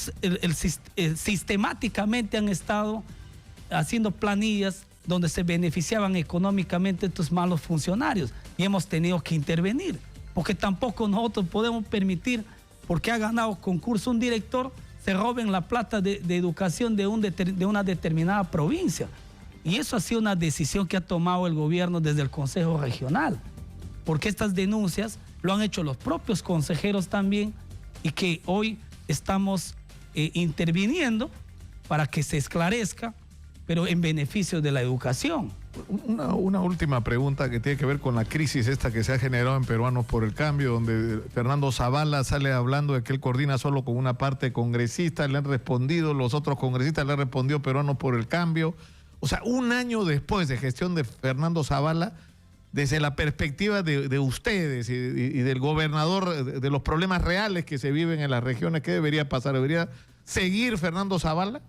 es sistemáticamente han estado haciendo planillas donde se beneficiaban económicamente estos malos funcionarios, y hemos tenido que intervenir, porque tampoco nosotros podemos permitir, porque ha ganado concurso un director, se roben la plata de educación de una determinada provincia. Y eso ha sido una decisión que ha tomado el gobierno desde el Consejo Regional, porque estas denuncias lo han hecho los propios consejeros también, y que hoy estamos interviniendo para que se esclarezca, pero en beneficio de la educación. Una última pregunta que tiene que ver con la crisis esta que se ha generado en Peruanos por el Cambio, donde Fernando Zavala sale hablando de que él coordina solo con una parte de congresistas, le han respondido, los otros congresistas le han respondido Peruanos por el Cambio. O sea, un año después de gestión de Fernando Zavala, desde la perspectiva de ustedes y del gobernador, de los problemas reales que se viven en las regiones, ¿qué debería pasar? ¿Debería seguir Fernando Zavala?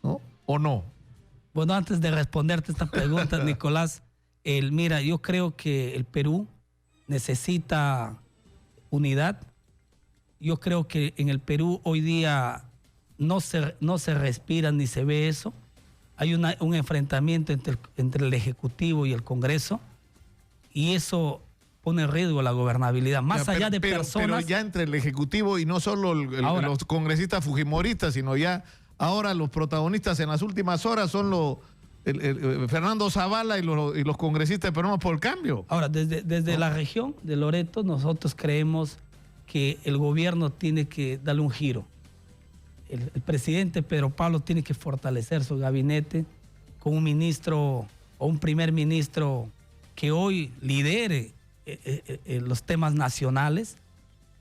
¿No? ¿O no? Bueno, antes de responderte esta pregunta, Nicolás, mira, yo creo que el Perú necesita unidad. Yo creo que en el Perú hoy día no se respira ni se ve eso. Hay un enfrentamiento entre el Ejecutivo y el Congreso, y eso pone en riesgo la gobernabilidad. Más allá de personas... Pero ya entre el Ejecutivo y no solo los congresistas fujimoristas, sino ya ahora los protagonistas en las últimas horas son Fernando Zavala y los congresistas peruanos por el cambio. Ahora, desde la región de Loreto, nosotros creemos que el gobierno tiene que darle un giro. El presidente Pedro Pablo tiene que fortalecer su gabinete con un ministro o un primer ministro que hoy lidere los temas nacionales,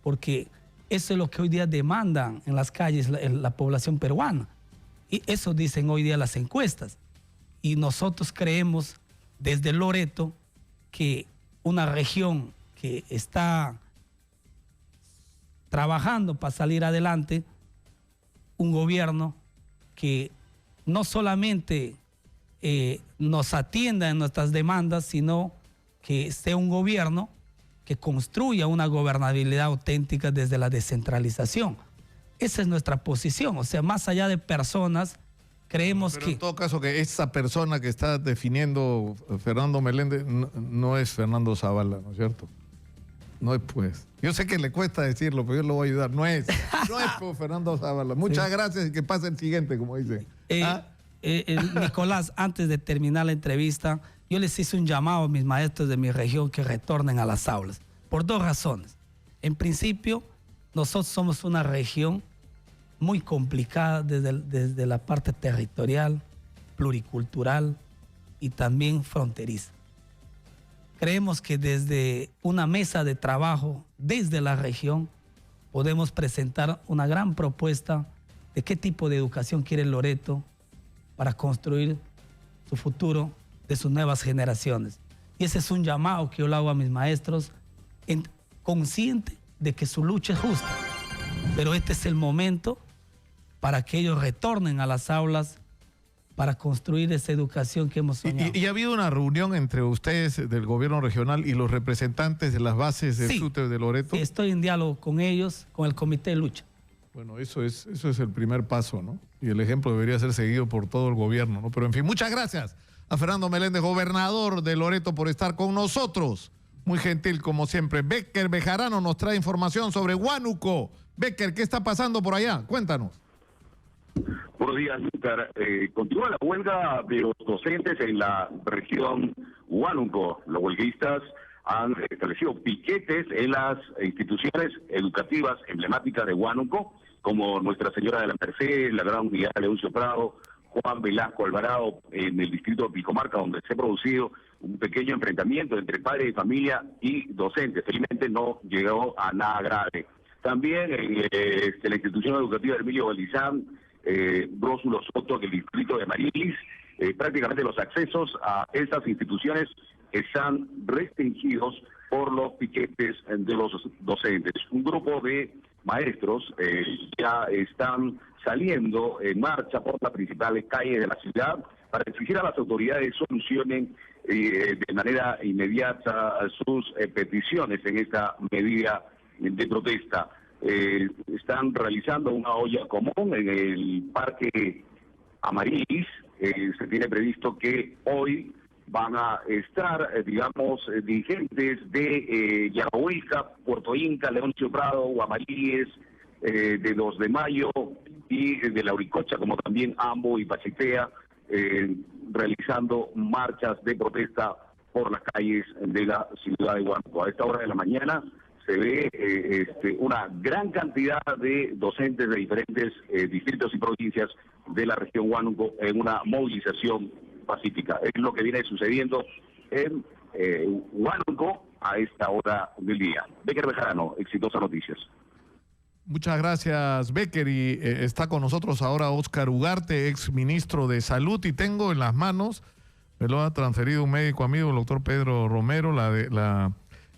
porque eso es lo que hoy día demandan en las calles la población peruana. Y eso dicen hoy día las encuestas. Y nosotros creemos desde Loreto que una región que está trabajando para salir adelante, un gobierno que no solamente nos atienda en nuestras demandas, sino que sea un gobierno que construya una gobernabilidad auténtica desde la descentralización. Esa es nuestra posición. O sea, más allá de personas, creemos pero que... en todo caso, que esa persona que está definiendo Fernando Meléndez no es Fernando Zavala, ¿no es cierto? No es, pues. Yo sé que le cuesta decirlo, pero yo lo voy a ayudar. No es por Fernando Zavala. Muchas gracias y que pase el siguiente, como dice. Nicolás, antes de terminar la entrevista, yo les hice un llamado a mis maestros de mi región que retornen a las aulas, por dos razones. En principio, nosotros somos una región muy complicada desde la parte territorial, pluricultural y también fronteriza. Creemos que desde una mesa de trabajo, desde la región, podemos presentar una gran propuesta de qué tipo de educación quiere Loreto para construir su futuro de sus nuevas generaciones. Y ese es un llamado que yo le hago a mis maestros, consciente de que su lucha es justa. Pero este es el momento para que ellos retornen a las aulas para construir esa educación que hemos soñado. ¿Y ha habido una reunión entre ustedes del gobierno regional y los representantes de las bases del SUTE de Loreto? Sí, estoy en diálogo con ellos, con el comité de lucha. Bueno, eso es el primer paso, ¿no? Y el ejemplo debería ser seguido por todo el gobierno, ¿no? Pero en fin, muchas gracias a Fernando Meléndez, gobernador de Loreto, por estar con nosotros. Muy gentil, como siempre. Becker Bejarano nos trae información sobre Huánuco. Becker, ¿qué está pasando por allá? Cuéntanos. Buenos días, Lucas. Continúa la huelga de los docentes en la región Huánuco. Los huelguistas han establecido piquetes en las instituciones educativas emblemáticas de Huánuco, como Nuestra Señora de la Merced, la Gran Unidad de Leoncio Prado, Juan Velasco Alvarado, en el distrito de Picomarca, donde se ha producido un pequeño enfrentamiento entre padres de familia y docentes. Felizmente no llegó a nada grave. También en la institución educativa de Emilio Valdizán, Brósulo Soto, en el distrito de Marilis, prácticamente los accesos a esas instituciones están restringidos por los piquetes de los docentes. Un grupo de maestros ya están saliendo en marcha por las principales calles de la ciudad para exigir a las autoridades solucionen de manera inmediata sus peticiones en esta medida de protesta. Están realizando una olla común en el Parque Amarilis. Se tiene previsto que hoy van a estar, dirigentes de Yahuilca, Puerto Inca, Leoncio Prado, Guamaríes, de 2 de Mayo y de Lauricocha, como también Ambo y Pachitea, realizando marchas de protesta por las calles de la ciudad de Huánuco. A esta hora de la mañana se ve una gran cantidad de docentes de diferentes distritos y provincias de la región Huánuco en una movilización pacífica. Es lo que viene sucediendo en Huánuco a esta hora del día. Becker Bejarano, Exitosa Noticias. Muchas gracias, Becker. Y está con nosotros ahora Óscar Ugarte, ex ministro de Salud. Y tengo en las manos, me lo ha transferido un médico amigo, el doctor Pedro Romero,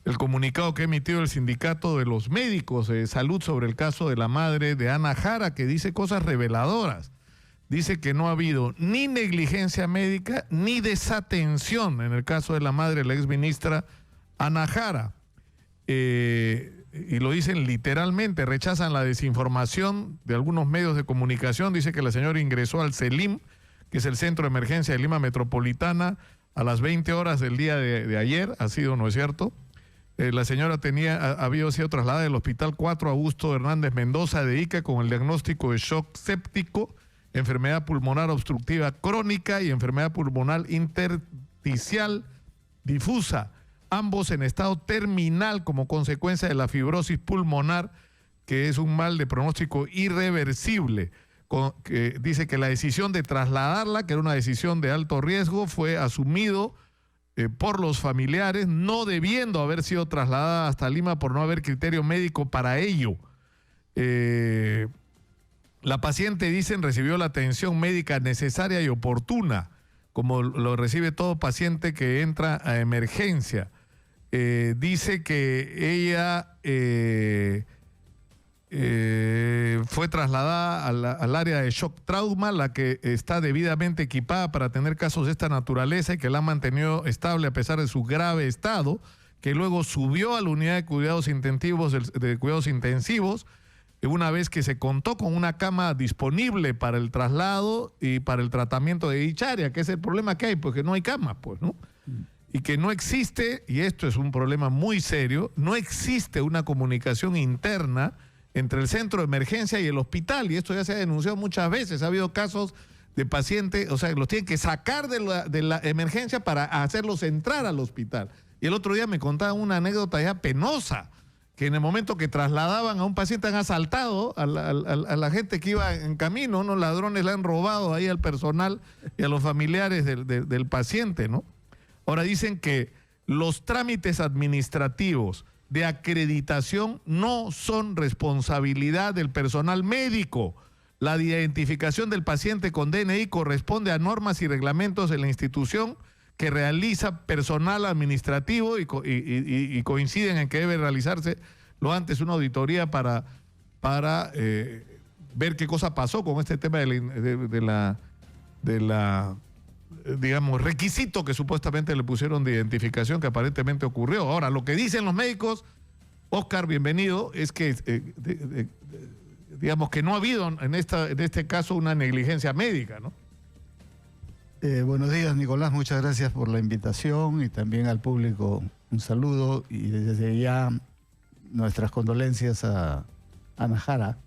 el comunicado que ha emitido el Sindicato de los Médicos de Salud sobre el caso de la madre de Ana Jara, que dice cosas reveladoras. dice que no ha habido ni negligencia médica ni desatención en el caso de la madre de la exministra Ana Jara. Y lo dicen literalmente, rechazan la desinformación de algunos medios de comunicación. Dice que la señora ingresó al CELIM, que es el Centro de Emergencia de Lima Metropolitana, a las 20 horas del día de ayer, ha sido, ¿no es cierto? La señora había sido trasladada del Hospital 4 Augusto Hernández Mendoza de Ica con el diagnóstico de shock séptico, enfermedad pulmonar obstructiva crónica y enfermedad pulmonar intersticial difusa, ambos en estado terminal como consecuencia de la fibrosis pulmonar, que es un mal de pronóstico irreversible. Que dice que la decisión de trasladarla, que era una decisión de alto riesgo, fue asumido por los familiares, no debiendo haber sido trasladada hasta Lima por no haber criterio médico para ello. La paciente, dicen, recibió la atención médica necesaria y oportuna, como lo recibe todo paciente que entra a emergencia. Dice que ella fue trasladada al área de shock trauma, la que está debidamente equipada para tener casos de esta naturaleza y que la ha mantenido estable a pesar de su grave estado, que luego subió a la unidad de cuidados intensivos, una vez que se contó con una cama disponible para el traslado y para el tratamiento de dicha área, que es el problema que hay, porque no hay cama, pues, ¿no? Y que no existe, y esto es un problema muy serio, no existe una comunicación interna entre el centro de emergencia y el hospital, y esto ya se ha denunciado muchas veces. Ha habido casos de pacientes, o sea, los tienen que sacar de la emergencia para hacerlos entrar al hospital. Y el otro día me contaban una anécdota ya penosa, que en el momento que trasladaban a un paciente han asaltado a la gente que iba en camino, unos ladrones le han robado ahí al personal y a los familiares del paciente, ¿no? Ahora dicen que los trámites administrativos de acreditación no son responsabilidad del personal médico. La identificación del paciente con DNI corresponde a normas y reglamentos de la institución que realiza personal administrativo y coinciden en que debe realizarse lo antes una auditoría para ver qué cosa pasó con este tema de la digamos, requisito que supuestamente le pusieron de identificación que aparentemente ocurrió. Ahora, lo que dicen los médicos, Oscar, bienvenido, es que digamos que no ha habido en este caso una negligencia médica, ¿no? Buenos días, Nicolás, muchas gracias por la invitación y también al público un saludo y desde ya nuestras condolencias a Ana Jara,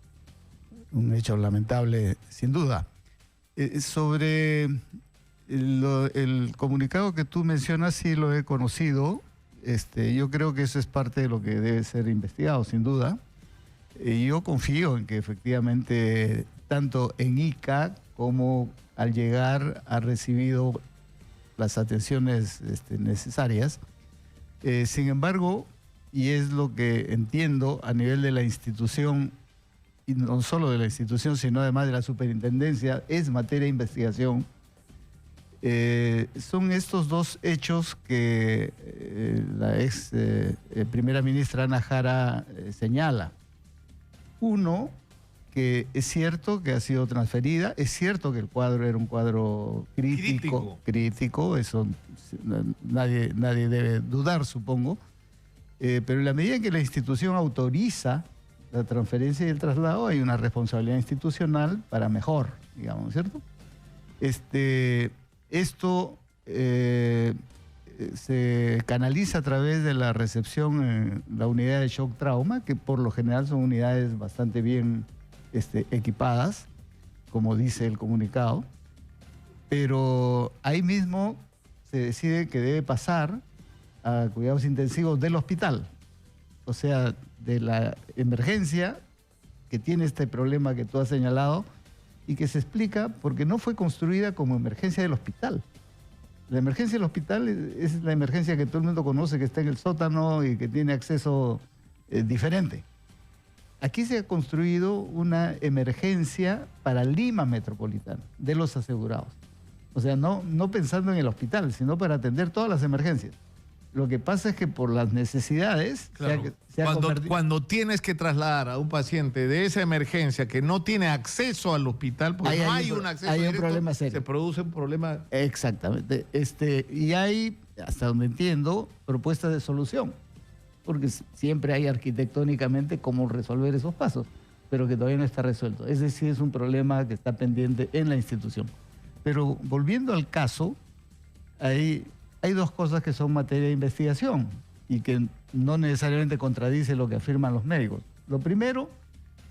un hecho lamentable sin duda. Sobre el comunicado que tú mencionas, sí lo he conocido. Yo creo que eso es parte de lo que debe ser investigado, sin duda. Yo confío en que efectivamente, tanto en Ica como al llegar ha recibido las atenciones necesarias. Sin embargo, y es lo que entiendo a nivel de la institución, y no solo de la institución, sino además de la superintendencia, es materia de investigación. Son estos dos hechos que la ex primera ministra Ana Jara señala. Uno, que es cierto que ha sido transferida, es cierto que el cuadro era un cuadro crítico, eso nadie debe dudar, supongo, pero en la medida en que la institución autoriza la transferencia y el traslado, hay una responsabilidad institucional para mejor, digamos, ¿cierto? Esto se canaliza a través de la recepción en la unidad de shock trauma, que por lo general son unidades bastante bien equipadas, como dice el comunicado, pero ahí mismo se decide que debe pasar a cuidados intensivos del hospital, o sea, de la emergencia que tiene este problema que tú has señalado y que se explica porque no fue construida como emergencia del hospital. La emergencia del hospital es la emergencia que todo el mundo conoce, que está en el sótano y que tiene acceso diferente. Aquí se ha construido una emergencia para Lima Metropolitana, de los asegurados. O sea, no pensando en el hospital, sino para atender todas las emergencias. Lo que pasa es que por las necesidades Claro. Cuando tienes que trasladar a un paciente de esa emergencia que no tiene acceso al hospital, porque no hay un acceso hay un directo, problema serio. se produce un problema. Exactamente. Y hay, hasta donde entiendo, propuestas de solución, porque siempre hay arquitectónicamente cómo resolver esos pasos, pero que todavía no está resuelto. Ese sí es un problema que está pendiente en la institución. Pero volviendo al caso, hay dos cosas que son materia de investigación y que no necesariamente contradice lo que afirman los médicos. Lo primero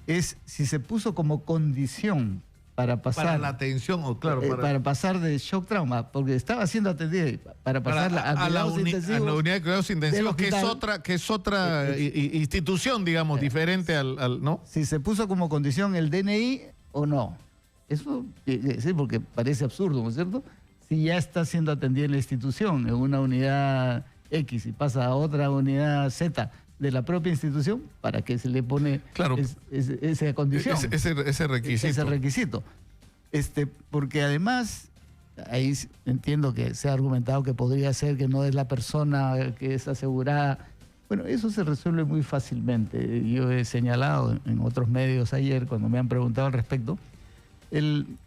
es si se puso como condición para pasar... Para la atención, o claro... para pasar de shock trauma, porque estaba siendo atendida para pasar a la unidad de cuidados intensivos, que es otra institución, digamos, diferente al... ¿no? Si se puso como condición el DNI o no. Eso, sí, porque parece absurdo, ¿no es cierto? Si ya está siendo atendida en la institución, en una unidad X, y pasa a otra unidad Z de la propia institución, ¿para qué se le pone esa condición? Ese requisito. Ese requisito. Porque además, ahí entiendo que se ha argumentado que podría ser que no es la persona que es asegurada. Bueno, eso se resuelve muy fácilmente. Yo he señalado en otros medios ayer, cuando me han preguntado al respecto, el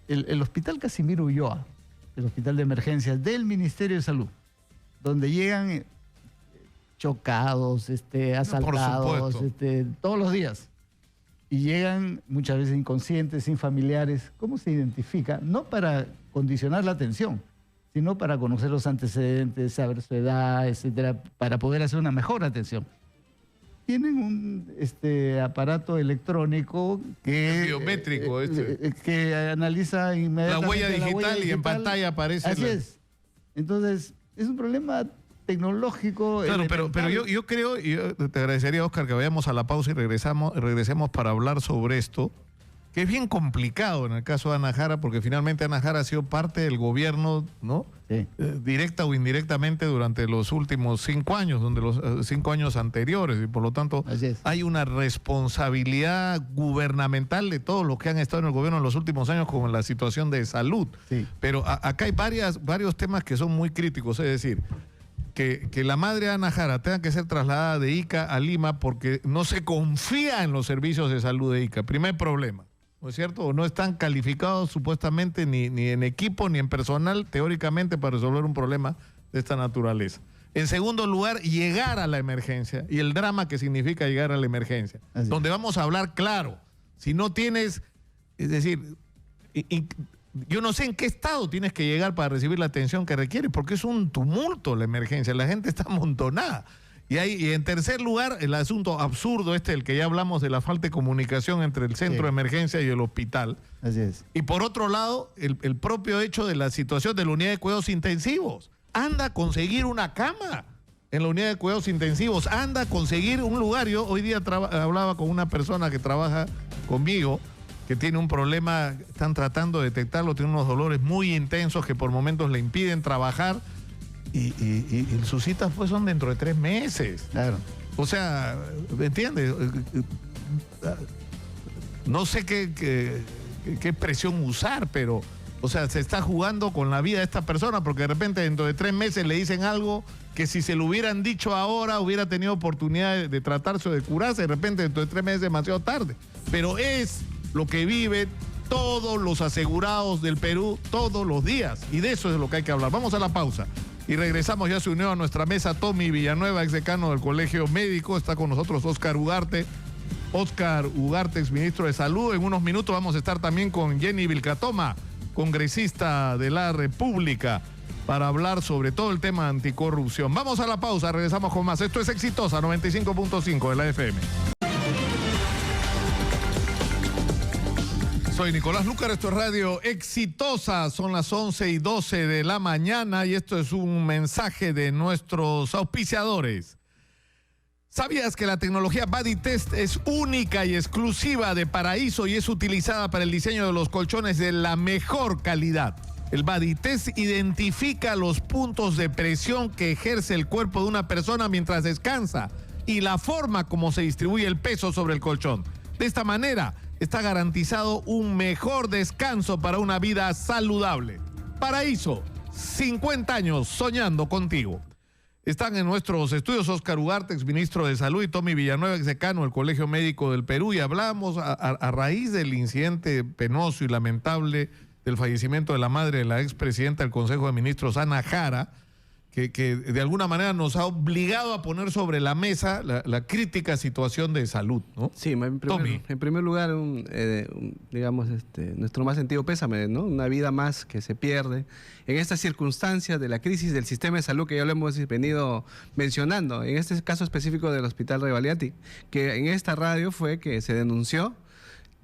Hospital Casimiro Ulloa, el Hospital de Emergencias del Ministerio de Salud, donde llegan chocados, asaltados, todos los días. Y llegan muchas veces inconscientes, sin familiares. ¿Cómo se identifica? No para condicionar la atención, sino para conocer los antecedentes, saber su edad, etcétera, para poder hacer una mejor atención. Tienen un aparato electrónico que... biométrico, que analiza inmediatamente la huella digital y en pantalla aparece... Así es. Entonces, es un problema tecnológico. Claro, pero yo creo, y yo te agradecería, Oscar, que vayamos a la pausa y regresemos para hablar sobre esto, que es bien complicado en el caso de Ana Jara, porque finalmente Ana Jara ha sido parte del gobierno, ¿no? Sí. Directa o indirectamente durante los últimos 5 años, donde los 5 años anteriores, y por lo tanto hay una responsabilidad gubernamental de todos los que han estado en el gobierno en los últimos años con la situación de salud. Sí. Pero acá hay varios temas que son muy críticos, es decir, que la madre Ana Jara tenga que ser trasladada de Ica a Lima porque no se confía en los servicios de salud de Ica. Primer problema, ¿no es cierto? O no están calificados supuestamente ni en equipo ni en personal, teóricamente, para resolver un problema de esta naturaleza. En segundo lugar, llegar a la emergencia y el drama que significa llegar a la emergencia. Donde vamos a hablar claro. Si no tienes, es decir... Yo no sé en qué estado tienes que llegar para recibir la atención que requieres, porque es un tumulto la emergencia, la gente está amontonada. Y en tercer lugar, el asunto absurdo del que ya hablamos, de la falta de comunicación entre el centro de emergencia y el hospital. Así es. Y por otro lado, el propio hecho de la situación de la unidad de cuidados intensivos. Anda a conseguir una cama en la unidad de cuidados intensivos, anda a conseguir un lugar. Yo hoy día hablaba con una persona que trabaja conmigo, que tiene un problema, están tratando de detectarlo, tiene unos dolores muy intensos que por momentos le impiden trabajar y sus citas pues son dentro de 3 meses. Claro. O sea, ¿me entiendes? No sé qué expresión usar, pero, o sea, se está jugando con la vida de esta persona porque de repente dentro de 3 meses le dicen algo que si se lo hubieran dicho ahora hubiera tenido oportunidad de tratarse o de curarse, de repente dentro de 3 meses es demasiado tarde. Pero es lo que viven todos los asegurados del Perú todos los días. Y de eso es lo que hay que hablar. Vamos a la pausa. Y regresamos, ya se unió a nuestra mesa Tommy Villanueva, exdecano del Colegio Médico. Está con nosotros Óscar Ugarte. Óscar Ugarte, exministro de Salud. En unos minutos vamos a estar también con Jenny Vilcatoma, congresista de la República, para hablar sobre todo el tema anticorrupción. Vamos a la pausa, regresamos con más. Esto es Exitosa 95.5 de la FM. Soy Nicolás Lucar, esto es Radio Exitosa, son las 11:12 de la mañana y esto es un mensaje de nuestros auspiciadores. ¿Sabías que la tecnología Bodytest es única y exclusiva de Paraíso y es utilizada para el diseño de los colchones de la mejor calidad? El Bodytest identifica los puntos de presión que ejerce el cuerpo de una persona mientras descansa y la forma como se distribuye el peso sobre el colchón. De esta manera, está garantizado un mejor descanso para una vida saludable. Paraíso, 50 años soñando contigo. Están en nuestros estudios Óscar Ugarte, exministro de Salud, y Tommy Villanueva, exdecano del Colegio Médico del Perú, y hablamos a raíz del incidente penoso y lamentable del fallecimiento de la madre de la expresidenta del Consejo de Ministros, Ana Jara, que de alguna manera nos ha obligado a poner sobre la mesa la crítica situación de salud, ¿no? Sí, en primer lugar, digamos, nuestro más sentido pésame, ¿no? Una vida más que se pierde en estas circunstancias de la crisis del sistema de salud que ya lo hemos venido mencionando. En este caso específico del Hospital Revalidati, que en esta radio fue que se denunció,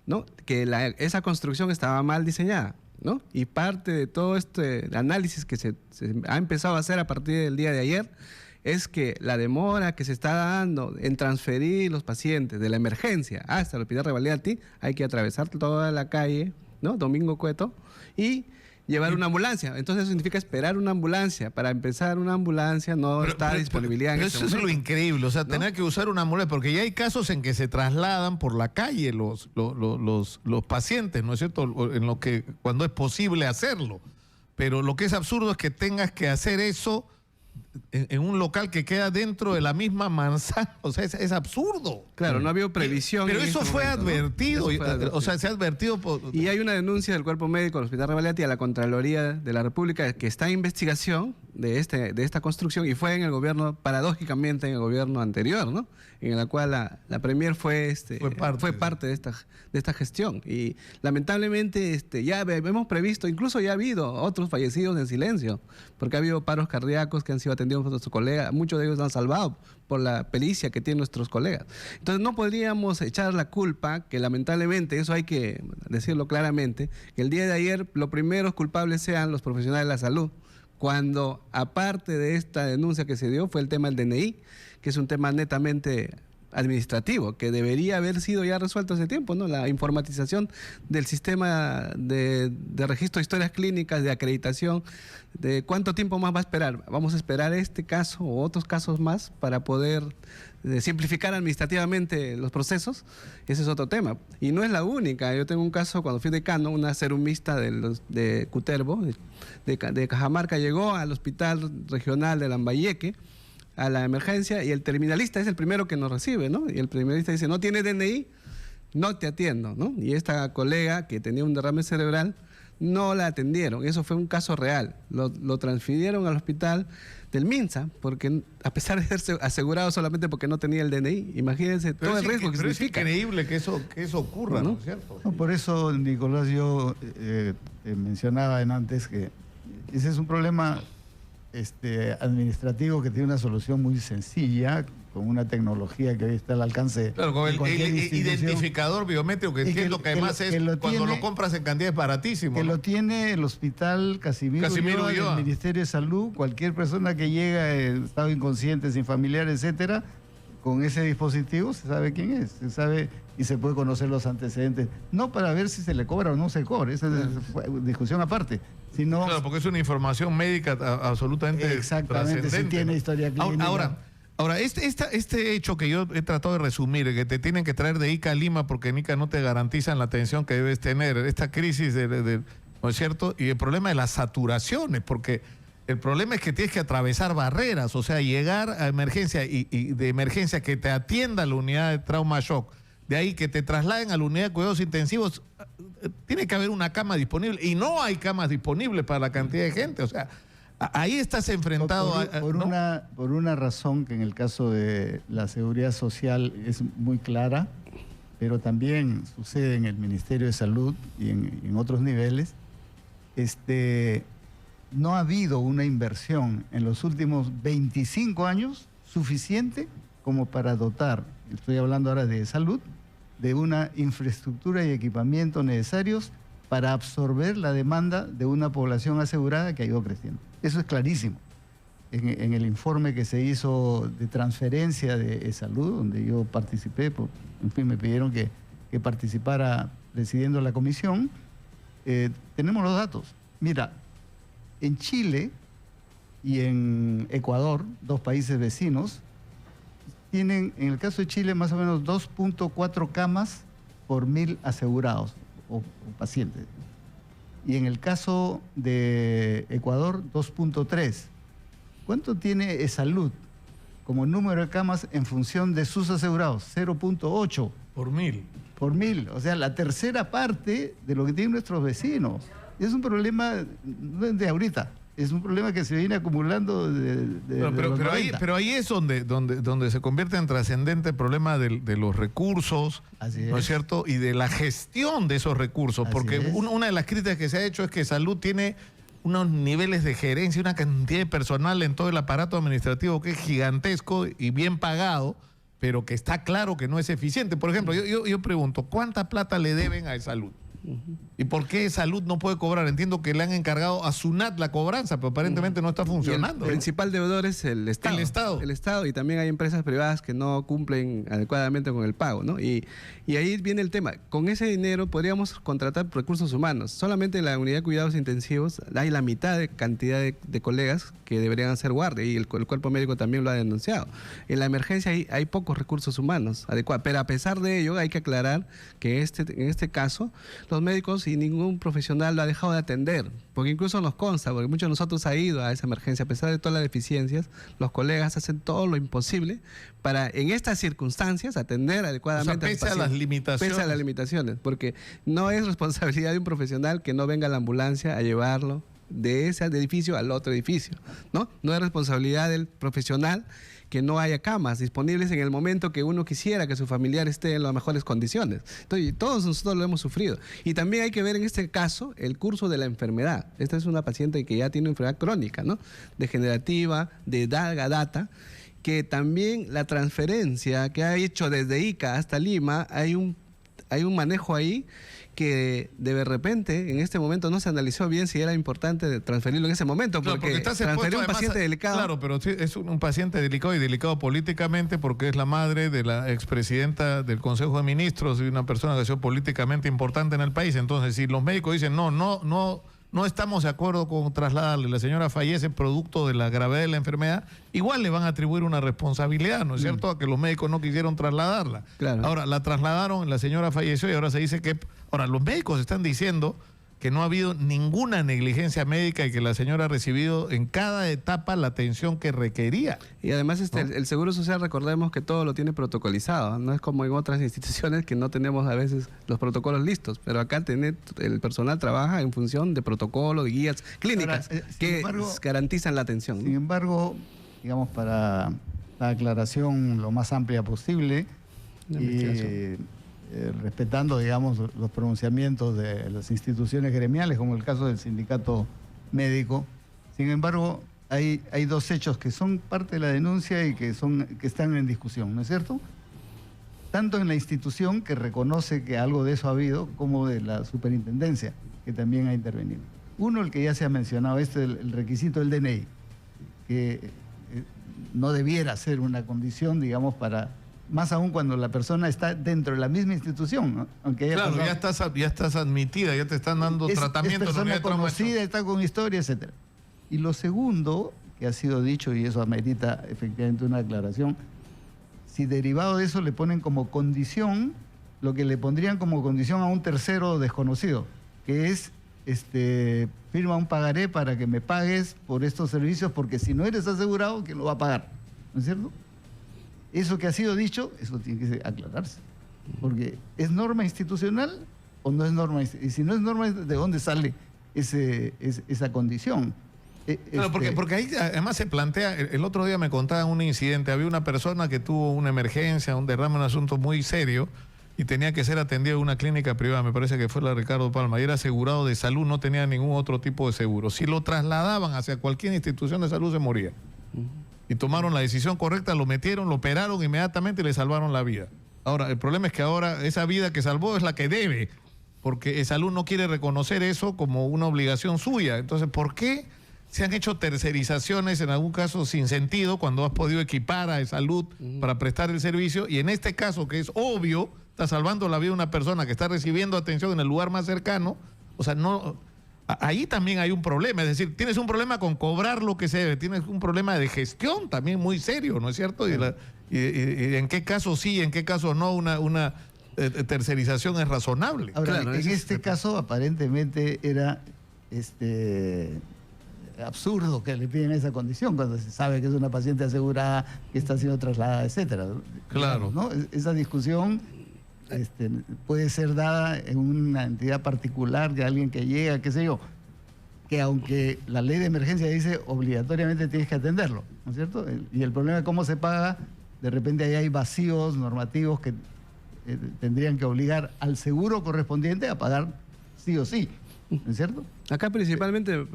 ¿no?, que esa construcción estaba mal diseñada, ¿no? Y parte de todo este análisis que se ha empezado a hacer a partir del día de ayer es que la demora que se está dando en transferir los pacientes de la emergencia hasta el Hospital Revalidati, hay que atravesar toda la calle, ¿no?, Domingo Cueto, y llevar una ambulancia. Entonces eso significa esperar una ambulancia. Para empezar, una ambulancia no está a disponibilidad en eso es lo increíble, o sea, ¿no?, tener que usar una ambulancia, porque ya hay casos en que se trasladan por la calle los pacientes, ¿no es cierto?, en lo que cuando es posible hacerlo. Pero lo que es absurdo es que tengas que hacer eso en un local que queda dentro de la misma manzana. O sea, es absurdo. Claro, no ha habido previsión. Pero eso fue advertido, ¿no? O sea, se ha advertido y hay una denuncia del cuerpo médico del Hospital Revalidati a la Contraloría de la República que está en investigación de esta construcción, y fue en el gobierno, paradójicamente, en el gobierno anterior, ¿no?, en la cual la Premier fue parte de esta gestión. Y lamentablemente ya hemos previsto, incluso ya ha habido otros fallecidos en silencio, porque ha habido paros cardíacos que han sido atendidos por nuestros colegas, muchos de ellos han salvado por la pericia que tienen nuestros colegas. Entonces no podríamos echar la culpa, que lamentablemente, eso hay que decirlo claramente, que el día de ayer los primeros culpables sean los profesionales de la salud, cuando aparte de esta denuncia que se dio fue el tema del DNI, que es un tema netamente administrativo, que debería haber sido ya resuelto hace tiempo, ¿no? La informatización del sistema de registro de historias clínicas, de acreditación, de cuánto tiempo más va a esperar. Vamos a esperar este caso o otros casos más para poder simplificar administrativamente los procesos. Ese es otro tema. Y no es la única. Yo tengo un caso, cuando fui decano, una serumista de Cutervo, de Cajamarca, llegó al Hospital Regional de Lambayeque, a la emergencia, y el terminalista es el primero que nos recibe, ¿no? Y el terminalista dice, no tiene DNI, no te atiendo, ¿no? Y esta colega que tenía un derrame cerebral, no la atendieron. Eso fue un caso real. Lo transfirieron al hospital del Minsa, porque a pesar de ser asegurado solamente porque no tenía el DNI. Imagínense todo el riesgo que significa. Es increíble que eso ocurra, ¿no es cierto? No, por eso, Nicolás, yo mencionaba antes que ese es un problema administrativo que tiene una solución muy sencilla, con una tecnología que hoy está al alcance. Claro, con el identificador biométrico, que entiendo que además cuando lo compras en cantidad es baratísimo, que ¿no? Lo tiene el Hospital Casimiro Ulloa, el Ministerio de Salud. Cualquier persona que llega en estado inconsciente, sin familiar, etcétera, con ese dispositivo se sabe quién es, se sabe y se puede conocer los antecedentes. No para ver si se le cobra o no se cobra, esa es discusión aparte. Sino, claro, porque es una información médica absolutamente exactamente, si tiene historia clínica. Ahora, este hecho que yo he tratado de resumir, que te tienen que traer de Ica a Lima porque en Ica no te garantizan la atención que debes tener, esta crisis ¿no es cierto? Y el problema de las saturaciones, porque el problema es que tienes que atravesar barreras, o sea, llegar a emergencia y de emergencia que te atienda la unidad de trauma shock, de ahí que te trasladen a la unidad de cuidados intensivos, tiene que haber una cama disponible, y no hay camas disponibles para la cantidad de gente, o sea, ahí estás enfrentado por una razón que en el caso de la seguridad social es muy clara, pero también sucede en el Ministerio de Salud y en otros niveles. No ha habido una inversión en los últimos 25 años suficiente como para dotar, estoy hablando ahora de salud, de una infraestructura y equipamiento necesarios para absorber la demanda de una población asegurada que ha ido creciendo. Eso es clarísimo. En el informe que se hizo de transferencia de salud, donde yo participé, en fin, me pidieron que participara presidiendo la comisión, tenemos los datos. Mira, en Chile y en Ecuador, dos países vecinos, tienen, en el caso de Chile, más o menos 2.4 camas por 1.000 asegurados o pacientes. Y en el caso de Ecuador, 2.3. ¿Cuánto tiene Salud como número de camas en función de sus asegurados? 0.8. Por 1000. Por 1000. O sea, la tercera parte de lo que tienen nuestros vecinos. Es un problema de ahorita. Es un problema que se viene acumulando pero ahí es donde se convierte en trascendente el problema de los recursos, ¿no es cierto? Y de la gestión de esos recursos. Porque una de las críticas que se ha hecho es que Salud tiene unos niveles de gerencia, una cantidad de personal en todo el aparato administrativo que es gigantesco y bien pagado, pero que está claro que no es eficiente. Por ejemplo, yo pregunto, ¿cuánta plata le deben a Salud? ¿Y por qué Salud no puede cobrar? Entiendo que le han encargado a SUNAT la cobranza, pero aparentemente no está funcionando. El principal deudor es el Estado. El Estado, y también hay empresas privadas que no cumplen adecuadamente con el pago, ¿no? Y ahí viene el tema. Con ese dinero podríamos contratar recursos humanos. Solamente en la unidad de cuidados intensivos hay la mitad de cantidad de colegas que deberían hacer guardia, y el cuerpo médico también lo ha denunciado. En la emergencia hay pocos recursos humanos adecuados, pero a pesar de ello hay que aclarar que en este caso los médicos y ningún profesional lo ha dejado de atender, porque incluso nos consta, porque muchos de nosotros ha ido a esa emergencia, a pesar de todas las deficiencias, los colegas hacen todo lo imposible para en estas circunstancias atender adecuadamente pese a las limitaciones. Pese a las limitaciones, porque no es responsabilidad de un profesional que no venga a la ambulancia a llevarlo de ese edificio al otro edificio, ¿no? No es responsabilidad del profesional que no haya camas disponibles en el momento que uno quisiera que su familiar esté en las mejores condiciones. Entonces, todos nosotros lo hemos sufrido. Y también hay que ver en este caso el curso de la enfermedad. Esta es una paciente que ya tiene una enfermedad crónica, ¿no? Degenerativa, de larga data, que también la transferencia que ha hecho desde Ica hasta Lima, hay un manejo ahí que de repente en este momento no se analizó bien si era importante transferirlo en ese momento, porque transferir a un paciente delicado. Claro, pero es un paciente delicado, y delicado políticamente porque es la madre de la expresidenta del Consejo de Ministros y una persona que ha sido políticamente importante en el país. Entonces, si los médicos dicen no estamos de acuerdo con trasladarle, la señora fallece producto de la gravedad de la enfermedad, igual le van a atribuir una responsabilidad, ¿no es cierto?, a que los médicos no quisieron trasladarla. Claro. Ahora, la trasladaron, la señora falleció y ahora se dice que... Ahora, los médicos están diciendo que no ha habido ninguna negligencia médica y que la señora ha recibido en cada etapa la atención que requería. Y además el Seguro Social, recordemos que todo lo tiene protocolizado, no es como en otras instituciones que no tenemos a veces los protocolos listos, pero acá el personal trabaja en función de protocolos, de guías clínicas que garantizan la atención. Sin embargo, digamos, para la aclaración lo más amplia posible y respetando, digamos, los pronunciamientos de las instituciones gremiales, como el caso del sindicato médico. Sin embargo, hay dos hechos que son parte de la denuncia y que están en discusión, ¿no es cierto? Tanto en la institución, que reconoce que algo de eso ha habido, como de la superintendencia, que también ha intervenido. Uno, el que ya se ha mencionado, el requisito del DNI, que no debiera ser una condición, digamos, para... Más aún cuando la persona está dentro de la misma institución, ¿no? Aunque haya claro, ya estás admitida, ya te están dando tratamiento. Es persona conocida, está con historia, etcétera. Y lo segundo, que ha sido dicho, y eso amerita efectivamente una aclaración, si derivado de eso le ponen como condición, lo que le pondrían como condición a un tercero desconocido, que es, firma un pagaré para que me pagues por estos servicios, porque si no eres asegurado, ¿quién lo va a pagar? ¿No es cierto? Eso que ha sido dicho, eso tiene que aclararse. Porque ¿es norma institucional o no es norma? Y si no es norma, ¿de dónde sale esa condición? Claro, porque ahí además se plantea, el otro día me contaban un incidente, había una persona que tuvo una emergencia, un derrame, un asunto muy serio, y tenía que ser atendido en una clínica privada, me parece que fue la Ricardo Palma, y era asegurado de salud, no tenía ningún otro tipo de seguro. Si lo trasladaban hacia cualquier institución de salud, se moría. Y tomaron la decisión correcta, lo metieron, lo operaron inmediatamente y le salvaron la vida. Ahora, el problema es que ahora esa vida que salvó es la que debe, porque Salud no quiere reconocer eso como una obligación suya. Entonces, ¿por qué se han hecho tercerizaciones en algún caso sin sentido cuando has podido equipar a Salud para prestar el servicio? Y en este caso, que es obvio, está salvando la vida de una persona que está recibiendo atención en el lugar más cercano. O sea, no... Ahí también hay un problema, es decir, tienes un problema con cobrar lo que se debe, tienes un problema de gestión también muy serio, ¿no es cierto? Y en qué caso sí, en qué caso no una tercerización es razonable. Ahora, claro, en este caso aparentemente era absurdo que le piden esa condición cuando se sabe que es una paciente asegurada, que está siendo trasladada, etcétera. Claro. ¿No? Esa discusión puede ser dada en una entidad particular de alguien que llega, qué sé yo, que aunque la ley de emergencia dice obligatoriamente tienes que atenderlo, ¿no es cierto? Y el problema de cómo se paga, de repente ahí hay vacíos normativos que tendrían que obligar al seguro correspondiente a pagar sí o sí, ¿no es cierto? Acá principalmente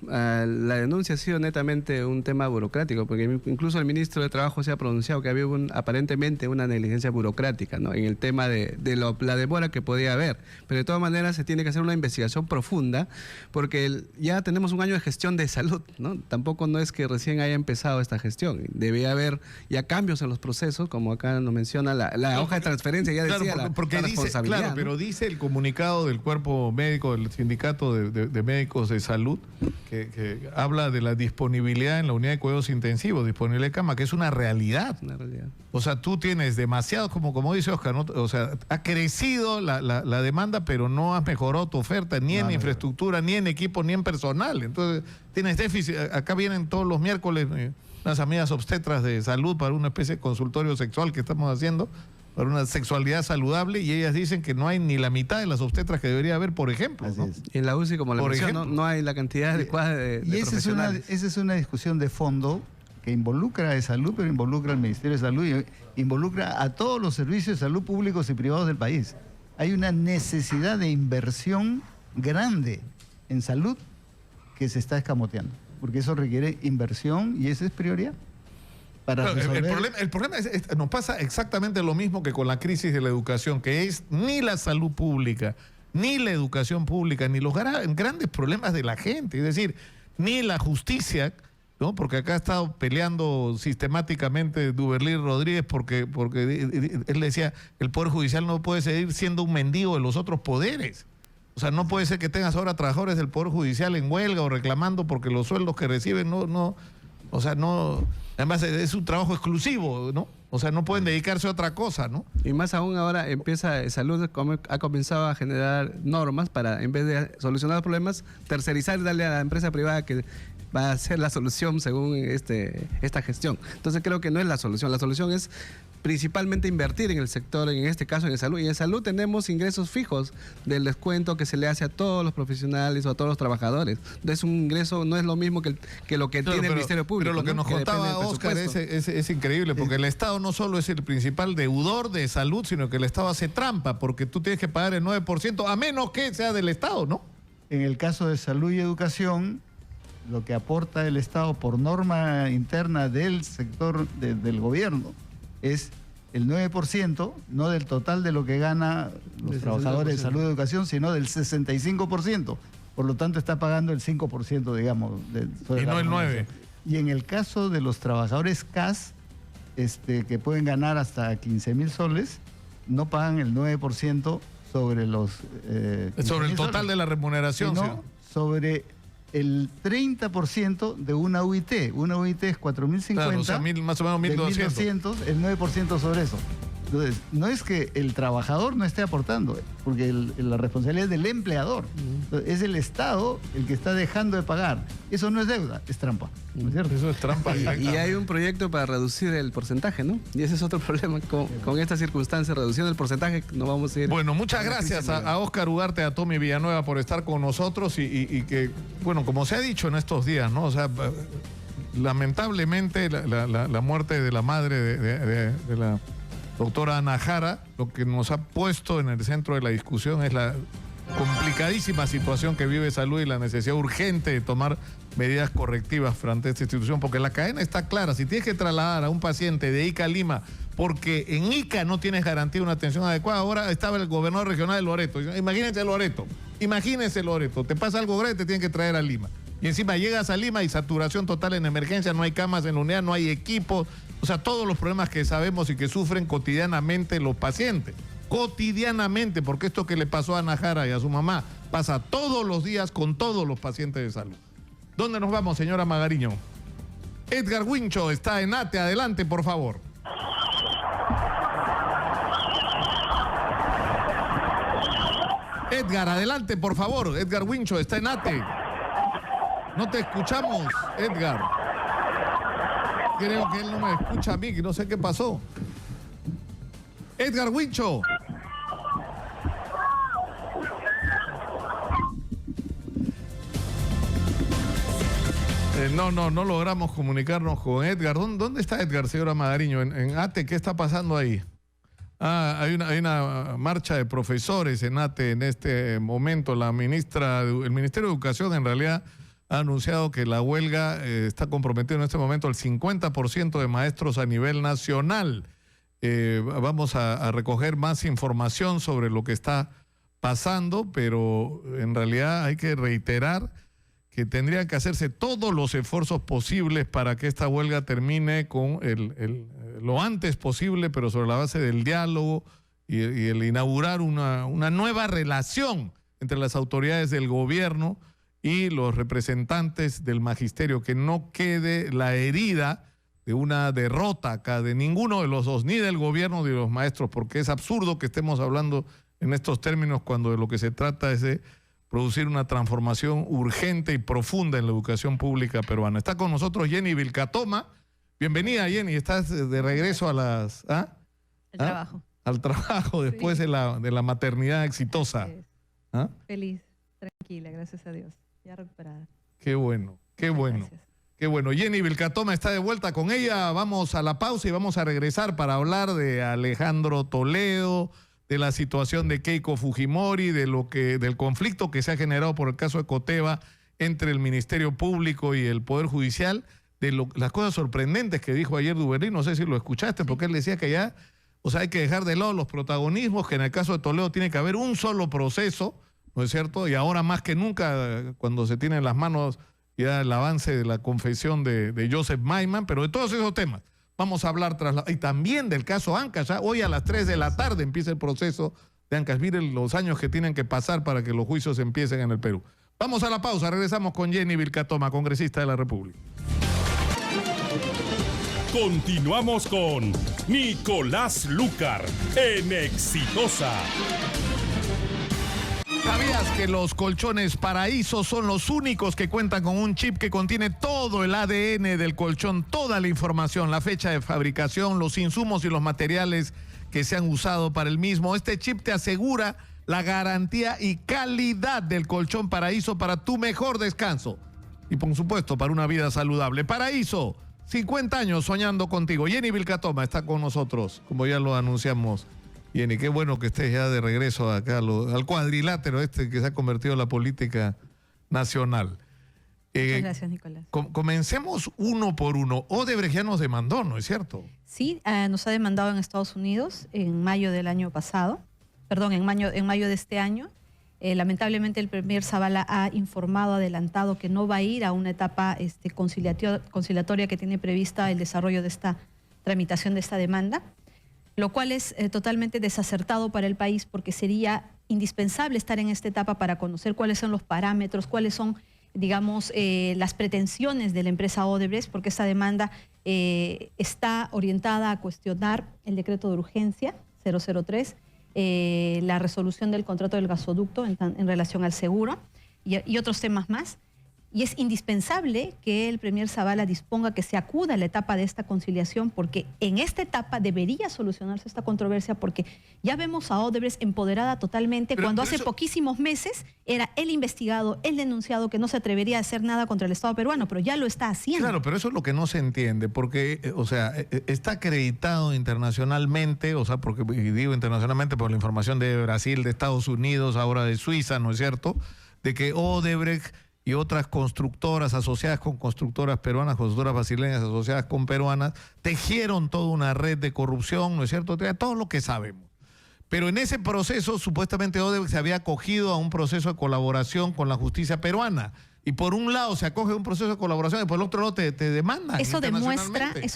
la denuncia ha sido netamente un tema burocrático, porque incluso el ministro de Trabajo se ha pronunciado que había aparentemente una negligencia burocrática, ¿no?, en el tema de la demora que podía haber. Pero de todas maneras se tiene que hacer una investigación profunda, porque ya tenemos un año de gestión de salud, ¿no? Tampoco no es que recién haya empezado esta gestión. Debía haber ya cambios en los procesos, como acá nos menciona la hoja de transferencia, ya decía la responsabilidad. Claro, ¿no? pero dice el comunicado del cuerpo médico, del sindicato de médicos de salud, que habla de la disponibilidad en la unidad de cuidados intensivos, disponible de cama, que es una realidad. O sea, tú tienes demasiado, como dice Oscar, ¿no? O sea, ha crecido la demanda, pero no has mejorado tu oferta, ni en infraestructura, ni en equipo, ni en personal. Entonces, tienes déficit. Acá vienen todos los miércoles unas amigas obstetras de salud para una especie de consultorio sexual que estamos haciendo, para una sexualidad saludable, y ellas dicen que no hay ni la mitad de las obstetras que debería haber, por ejemplo, ¿no? En la UCI, como le menciono, no hay la cantidad adecuada de profesionales. Esa es una discusión de fondo que involucra a salud, pero involucra al Ministerio de Salud y involucra a todos los servicios de salud públicos y privados del país. Hay una necesidad de inversión grande en salud que se está escamoteando, porque eso requiere inversión y esa es prioridad. El problema es, nos pasa exactamente lo mismo que con la crisis de la educación, que es ni la salud pública, ni la educación pública, ni los grandes problemas de la gente, es decir, ni la justicia, ¿no? Porque acá ha estado peleando sistemáticamente Duberly Rodríguez porque él decía, el Poder Judicial no puede seguir siendo un mendigo de los otros poderes. O sea, no puede ser que tengas ahora trabajadores del Poder Judicial en huelga o reclamando porque los sueldos que reciben no, además es un trabajo exclusivo, ¿no? O sea, no pueden dedicarse a otra cosa, ¿no? Y más aún ahora Salud ha comenzado a generar normas para, en vez de solucionar los problemas, tercerizar y darle a la empresa privada que va a ser la solución según esta gestión. Entonces creo que no es la solución es principalmente invertir en el sector, en este caso en salud. Y en salud tenemos ingresos fijos del descuento que se le hace a todos los profesionales o a todos los trabajadores. Entonces un ingreso no es lo mismo que lo que tiene el Ministerio Público. Pero lo que nos contaba Oscar es increíble, porque el Estado no solo es el principal deudor de salud, sino que el Estado hace trampa, porque tú tienes que pagar el 9%, a menos que sea del Estado, ¿no? En el caso de salud y educación, lo que aporta el Estado por norma interna del sector del gobierno es el 9%, no del total de lo que gana los trabajadores de salud y educación, sino del 65%. Por lo tanto, está pagando el 5%, digamos. Y no el 9%. Y en el caso de los trabajadores CAS, que pueden ganar hasta 15.000 soles, no pagan el 9% sobre los... sobre el total de la remuneración, sino sobre el 30% de una UIT. Una UIT es 4.050. Claro, o sea, más o menos 1.200. El 9% sobre eso. Entonces, no es que el trabajador no esté aportando, porque la responsabilidad es del empleador. Entonces, es el Estado el que está dejando de pagar. Eso no es deuda, es trampa. ¿No es cierto? Eso es trampa. Y hay un proyecto para reducir el porcentaje, ¿no? Y ese es otro problema. Con estas circunstancias, reduciendo el porcentaje, no vamos a ir... Bueno, muchas gracias a Oscar Ugarte, a Tommy Villanueva por estar con nosotros y que, bueno, como se ha dicho en estos días, ¿no? O sea, lamentablemente la muerte de la madre de la doctora Ana Jara, lo que nos ha puesto en el centro de la discusión es la complicadísima situación que vive salud y la necesidad urgente de tomar medidas correctivas frente a esta institución, porque la cadena está clara. Si tienes que trasladar a un paciente de Ica a Lima porque en Ica no tienes garantía de una atención adecuada, ahora estaba el gobernador regional de Loreto. Imagínense Loreto, te pasa algo grave, te tienen que traer a Lima. Y encima llegas a Lima y saturación total en emergencia, no hay camas en la unidad, no hay equipos, o sea, todos los problemas que sabemos y que sufren cotidianamente los pacientes. Cotidianamente, porque esto que le pasó a Ana Jara y a su mamá pasa todos los días con todos los pacientes de salud. ¿Dónde nos vamos, señora Magariño? Edgar Wincho está en ATE, adelante, por favor. Edgar, adelante, por favor. Edgar Wincho está en ATE. No te escuchamos, Edgar. Creo que él no me escucha a mí, que no sé qué pasó. Edgar Huicho. No logramos comunicarnos con Edgar. ¿Dónde está Edgar, señora Magariño? ¿En ATE qué está pasando ahí? Hay una marcha de profesores en ATE en este momento. El Ministerio de Educación en realidad ha anunciado que la huelga está comprometido en este momento al 50% de maestros a nivel nacional. Vamos a recoger más información sobre lo que está pasando, pero en realidad hay que reiterar que tendrían que hacerse todos los esfuerzos posibles para que esta huelga termine con lo antes posible, pero sobre la base del diálogo y el inaugurar una nueva relación entre las autoridades del gobierno y los representantes del magisterio, que no quede la herida de una derrota acá de ninguno de los dos, ni del gobierno ni de los maestros, porque es absurdo que estemos hablando en estos términos cuando de lo que se trata es de producir una transformación urgente y profunda en la educación pública peruana. Está con nosotros Jenny Vilcatoma. Bienvenida, Jenny. Estás de regreso a las... Al trabajo. Al trabajo después de la maternidad exitosa. Feliz, tranquila, gracias a Dios. Ya recuperada. Qué bueno, qué bueno. Gracias. Qué bueno. Jenny Vilcatoma está de vuelta con ella. Vamos a la pausa y vamos a regresar para hablar de Alejandro Toledo, de la situación de Keiko Fujimori, del conflicto que se ha generado por el caso de Coteva entre el Ministerio Público y el Poder Judicial, las cosas sorprendentes que dijo ayer Duberry. No sé si lo escuchaste, porque él decía que ya, hay que dejar de lado los protagonismos, que en el caso de Toledo tiene que haber un solo proceso, ¿no es cierto? Y ahora más que nunca, cuando se tiene en las manos ya el avance de la confesión de Joseph Maiman, pero de todos esos temas vamos a hablar y también del caso Ancash. Hoy a las 3 de la tarde empieza el proceso de Ancash. Miren los años que tienen que pasar para que los juicios empiecen en el Perú. Vamos a la pausa, regresamos con Jenny Vilcatoma, congresista de la República. Continuamos con Nicolás Lucar en Exitosa. ¿Sabías que los colchones Paraíso son los únicos que cuentan con un chip que contiene todo el ADN del colchón, toda la información, la fecha de fabricación, los insumos y los materiales que se han usado para el mismo? Este chip te asegura la garantía y calidad del colchón Paraíso para tu mejor descanso y, por supuesto, para una vida saludable. Paraíso, 50 años soñando contigo. Jenny Vilcatoma está con nosotros, como ya lo anunciamos. Jenny, qué bueno que estés ya de regreso acá al cuadrilátero que se ha convertido en la política nacional. Muchas gracias, Nicolás. Comencemos uno por uno. Odebrecht ya nos demandó, ¿no es cierto? Sí, nos ha demandado en Estados Unidos en mayo del año pasado, en mayo de este año. Lamentablemente el premier Zavala ha informado, adelantado, que no va a ir a una etapa conciliatoria que tiene prevista el desarrollo de esta tramitación de esta demanda, lo cual es totalmente desacertado para el país, porque sería indispensable estar en esta etapa para conocer cuáles son los parámetros, cuáles son, digamos, las pretensiones de la empresa Odebrecht, porque esta demanda está orientada a cuestionar el decreto de urgencia 003, la resolución del contrato del gasoducto en relación al seguro y otros temas más. Y es indispensable que el premier Zavala disponga que se acuda a la etapa de esta conciliación, porque en esta etapa debería solucionarse esta controversia, porque ya vemos a Odebrecht empoderada totalmente, cuando hace poquísimos meses era el investigado, el denunciado, que no se atrevería a hacer nada contra el Estado peruano, pero ya lo está haciendo. Claro, pero eso es lo que no se entiende, porque, está acreditado internacionalmente, porque digo internacionalmente por la información de Brasil, de Estados Unidos, ahora de Suiza, ¿no es cierto?, de que Odebrecht y otras constructoras asociadas con constructoras peruanas, constructoras brasileñas asociadas con peruanas, tejieron toda una red de corrupción, ¿no es cierto? Todo lo que sabemos. Pero en ese proceso, supuestamente Odebrecht se había acogido a un proceso de colaboración con la justicia peruana. Y por un lado se acoge a un proceso de colaboración y por el otro lado te demandan. Eso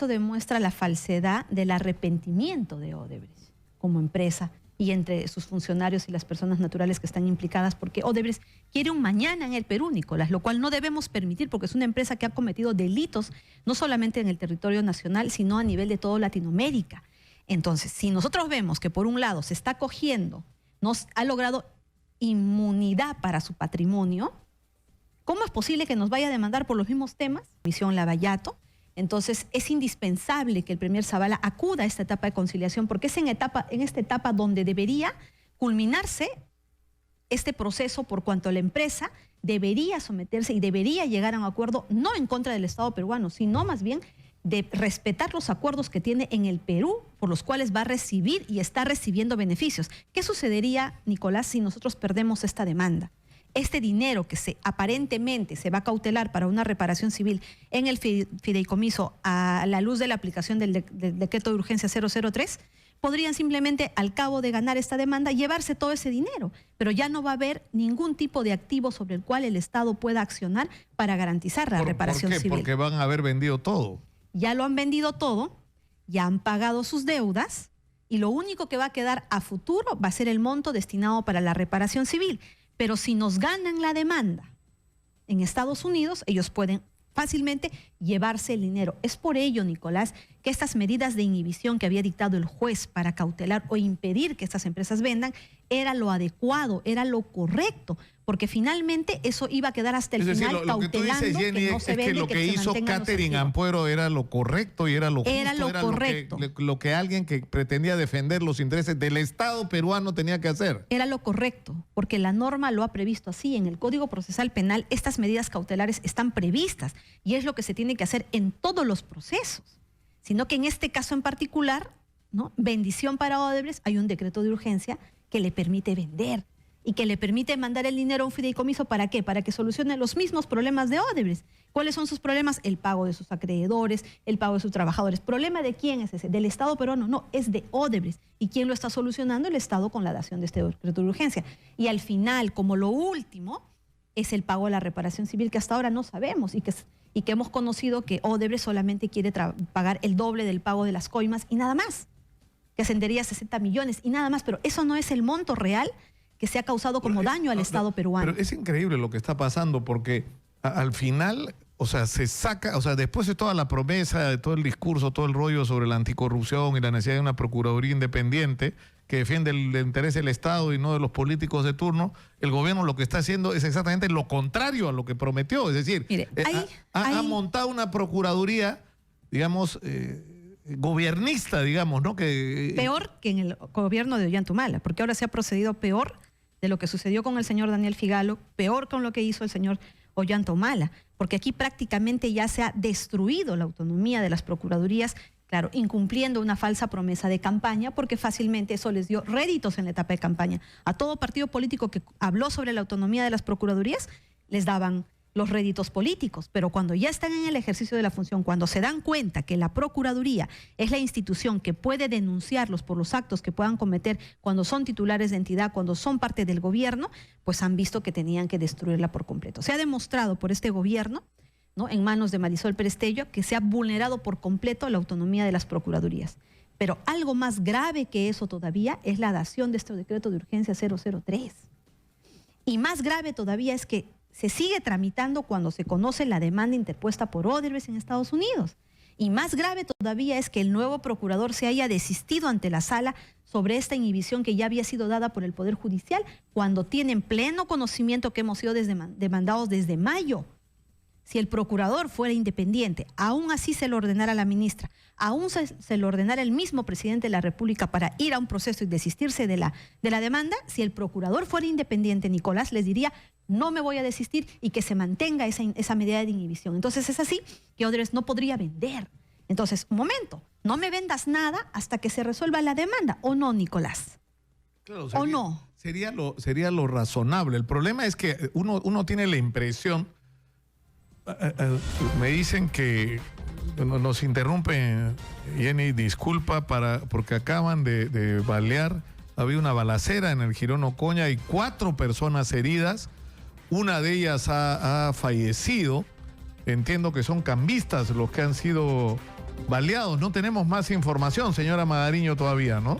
demuestra la falsedad del arrepentimiento de Odebrecht como empresa y entre sus funcionarios y las personas naturales que están implicadas, porque Odebrecht quiere un mañana en el Perú, Nicolás, lo cual no debemos permitir, porque es una empresa que ha cometido delitos no solamente en el territorio nacional, sino a nivel de toda Latinoamérica. Entonces, si nosotros vemos que por un lado se está acogiendo, ha logrado inmunidad para su patrimonio, ¿Cómo es posible que nos vaya a demandar por los mismos temas? Misión Lavallato. Entonces, es indispensable que el premier Zavala acuda a esta etapa de conciliación, porque es en esta etapa donde debería culminarse este proceso, por cuanto la empresa debería someterse y debería llegar a un acuerdo, no en contra del Estado peruano, sino más bien de respetar los acuerdos que tiene en el Perú, por los cuales va a recibir y está recibiendo beneficios. ¿Qué sucedería, Nicolás, si nosotros perdemos esta demanda? Este dinero que aparentemente se va a cautelar para una reparación civil en el fideicomiso a la luz de la aplicación del decreto de urgencia 003, podrían simplemente, al cabo de ganar esta demanda, llevarse todo ese dinero, pero ya no va a haber ningún tipo de activo sobre el cual el Estado pueda accionar para garantizar la reparación civil. ¿Por qué? Porque van a haber vendido todo. Ya lo han vendido todo, ya han pagado sus deudas y lo único que va a quedar a futuro va a ser el monto destinado para la reparación civil. Pero si nos ganan la demanda en Estados Unidos, ellos pueden fácilmente llevarse el dinero. Es por ello, Nicolás, que estas medidas de inhibición que había dictado el juez para cautelar o impedir que estas empresas vendan era lo adecuado, era lo correcto, porque finalmente eso iba a quedar hasta el final cautelando lo que tú dices, Jenny, que no se vende, es que lo que hizo Catherine Ampuero era lo correcto y era lo justo, era lo correcto. Lo que alguien que pretendía defender los intereses del Estado peruano tenía que hacer. Era lo correcto, porque la norma lo ha previsto así. En el Código Procesal Penal estas medidas cautelares están previstas y es lo que se tiene que hacer en todos los procesos. Sino que en este caso en particular, ¿no? Bendición para Odebrecht, hay un decreto de urgencia que le permite vender y que le permite mandar el dinero a un fideicomiso. ¿Para qué? Para que solucione los mismos problemas de Odebrecht. ¿Cuáles son sus problemas? El pago de sus acreedores, el pago de sus trabajadores. ¿Problema de quién es ese? ¿Del Estado peruano? No, es de Odebrecht. ¿Y quién lo está solucionando? El Estado con la dación de este decreto de urgencia. Y al final, como lo último, es el pago de la reparación civil, que hasta ahora no sabemos y que hemos conocido que Odebrecht solamente quiere pagar el doble del pago de las coimas y nada más, que ascendería a 60 millones y nada más, pero eso no es el monto real que se ha causado como daño al Estado peruano. Pero es increíble lo que está pasando, porque al final, o sea, se saca, o sea, después de toda la promesa, de todo el discurso, todo el rollo sobre la anticorrupción y la necesidad de una procuraduría independiente que defiende el interés del Estado y no de los políticos de turno, el gobierno lo que está haciendo es exactamente lo contrario a lo que prometió. Es decir, mire, ha montado una procuraduría, digamos, gobiernista, digamos, ¿no? Peor que en el gobierno de Ollanta-Humala, porque ahora se ha procedido peor de lo que sucedió con el señor Daniel Figalo, peor con lo que hizo el señor Ollanta-Humala, porque aquí prácticamente ya se ha destruido la autonomía de las procuradurías, claro, incumpliendo una falsa promesa de campaña, porque fácilmente eso les dio réditos en la etapa de campaña. A todo partido político que habló sobre la autonomía de las procuradurías, les daban los réditos políticos, pero cuando ya están en el ejercicio de la función, cuando se dan cuenta que la Procuraduría es la institución que puede denunciarlos por los actos que puedan cometer cuando son titulares de entidad, cuando son parte del gobierno, pues han visto que tenían que destruirla por completo. Se ha demostrado por este gobierno, ¿no?, en manos de Marisol Pérez-Tello, que se ha vulnerado por completo la autonomía de las procuradurías. Pero algo más grave que eso todavía es la dación de este decreto de urgencia 003. Y más grave todavía es que se sigue tramitando cuando se conoce la demanda interpuesta por Odebrecht en Estados Unidos. Y más grave todavía es que el nuevo procurador se haya desistido ante la sala sobre esta inhibición que ya había sido dada por el Poder Judicial, cuando tienen pleno conocimiento que hemos sido demandados desde mayo. Si el procurador fuera independiente, aún así se lo ordenara a la ministra, aún se lo ordenara el mismo presidente de la República para ir a un proceso y desistirse de la demanda, si el procurador fuera independiente, Nicolás, les diría: no me voy a desistir, y que se mantenga esa medida de inhibición. Entonces es así que Odebrecht no podría vender. Entonces, un momento, no me vendas nada hasta que se resuelva la demanda, ¿o no, Nicolás? Claro, ¿O no? Sería lo razonable. El problema es que uno tiene la impresión, me dicen que nos interrumpen, Jenny, disculpa, porque acaban de balear, había una balacera en el Jirón Ocoña y 4 personas heridas. Una de ellas ha fallecido. Entiendo que son cambistas los que han sido baleados. No tenemos más información, señora Magariño, todavía, ¿no?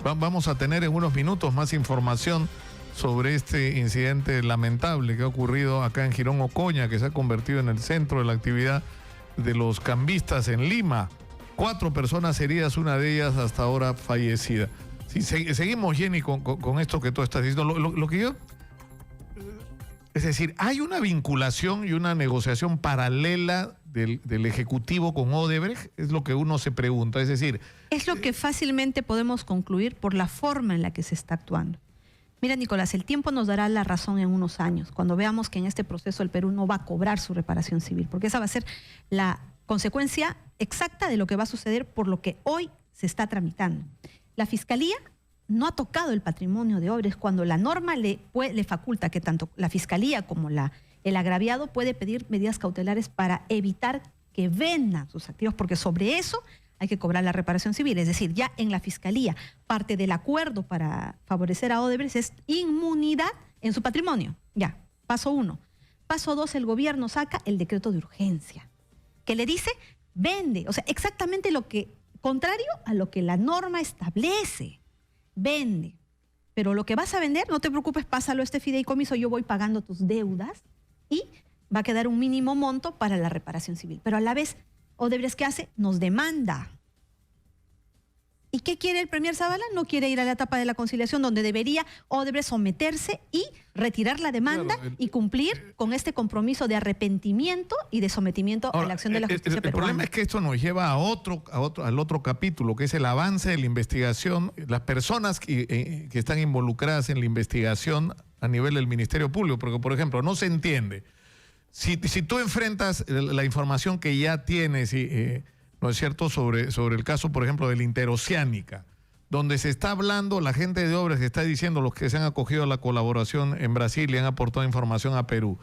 Vamos a tener en unos minutos más información sobre este incidente lamentable que ha ocurrido acá en Jirón Ocoña, que se ha convertido en el centro de la actividad de los cambistas en Lima. 4 personas heridas, una de ellas hasta ahora fallecida. Sí, seguimos, Jenny, con esto que tú estás diciendo. Lo que yo Es decir, ¿hay una vinculación y una negociación paralela del Ejecutivo con Odebrecht? Es lo que uno se pregunta. Es decir... Es lo que fácilmente podemos concluir por la forma en la que se está actuando. Mira, Nicolás, el tiempo nos dará la razón en unos años, cuando veamos que en este proceso el Perú no va a cobrar su reparación civil, porque esa va a ser la consecuencia exacta de lo que va a suceder por lo que hoy se está tramitando. La Fiscalía no ha tocado el patrimonio de Odebrecht cuando la norma le faculta que tanto la Fiscalía como el agraviado puede pedir medidas cautelares para evitar que vendan sus activos, porque sobre eso hay que cobrar la reparación civil. Es decir, ya en la Fiscalía, parte del acuerdo para favorecer a Odebrecht es inmunidad en su patrimonio. Ya, paso 1. Paso 2, el gobierno saca el decreto de urgencia, que le dice, vende. O sea, exactamente contrario a lo que la norma establece. Vende. Pero lo que vas a vender, no te preocupes, pásalo a este fideicomiso, yo voy pagando tus deudas y va a quedar un mínimo monto para la reparación civil. Pero a la vez, Odebrecht, ¿qué hace? Nos demanda. ¿Y qué quiere el premier Zavala? No quiere ir a la etapa de la conciliación, donde debería Odebrecht someterse y retirar la demanda y cumplir con este compromiso de arrepentimiento y de sometimiento a la acción de la justicia peruana. El problema es que esto nos lleva al otro capítulo, que es el avance de la investigación, las personas que están involucradas en la investigación a nivel del Ministerio Público, porque, por ejemplo, no se entiende. Si tú enfrentas la información que ya tienes, ¿no es cierto?, sobre el caso, por ejemplo, de la Interoceánica, donde se está hablando, la gente de Odebrecht está diciendo, los que se han acogido a la colaboración en Brasil y han aportado información a Perú,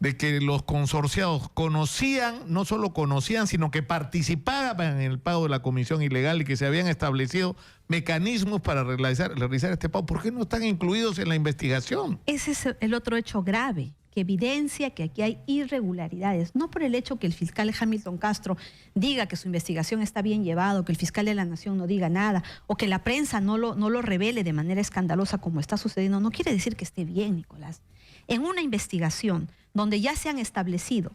de que los consorciados conocían, no solo conocían, sino que participaban en el pago de la comisión ilegal y que se habían establecido mecanismos para realizar este pago. ¿Por qué no están incluidos en la investigación? Ese es el otro hecho grave, que evidencia que aquí hay irregularidades, no por el hecho que el fiscal Hamilton Castro diga que su investigación está bien llevada, que el fiscal de la Nación no diga nada, o que la prensa no lo revele de manera escandalosa como está sucediendo, no quiere decir que esté bien, Nicolás. En una investigación donde ya se han establecido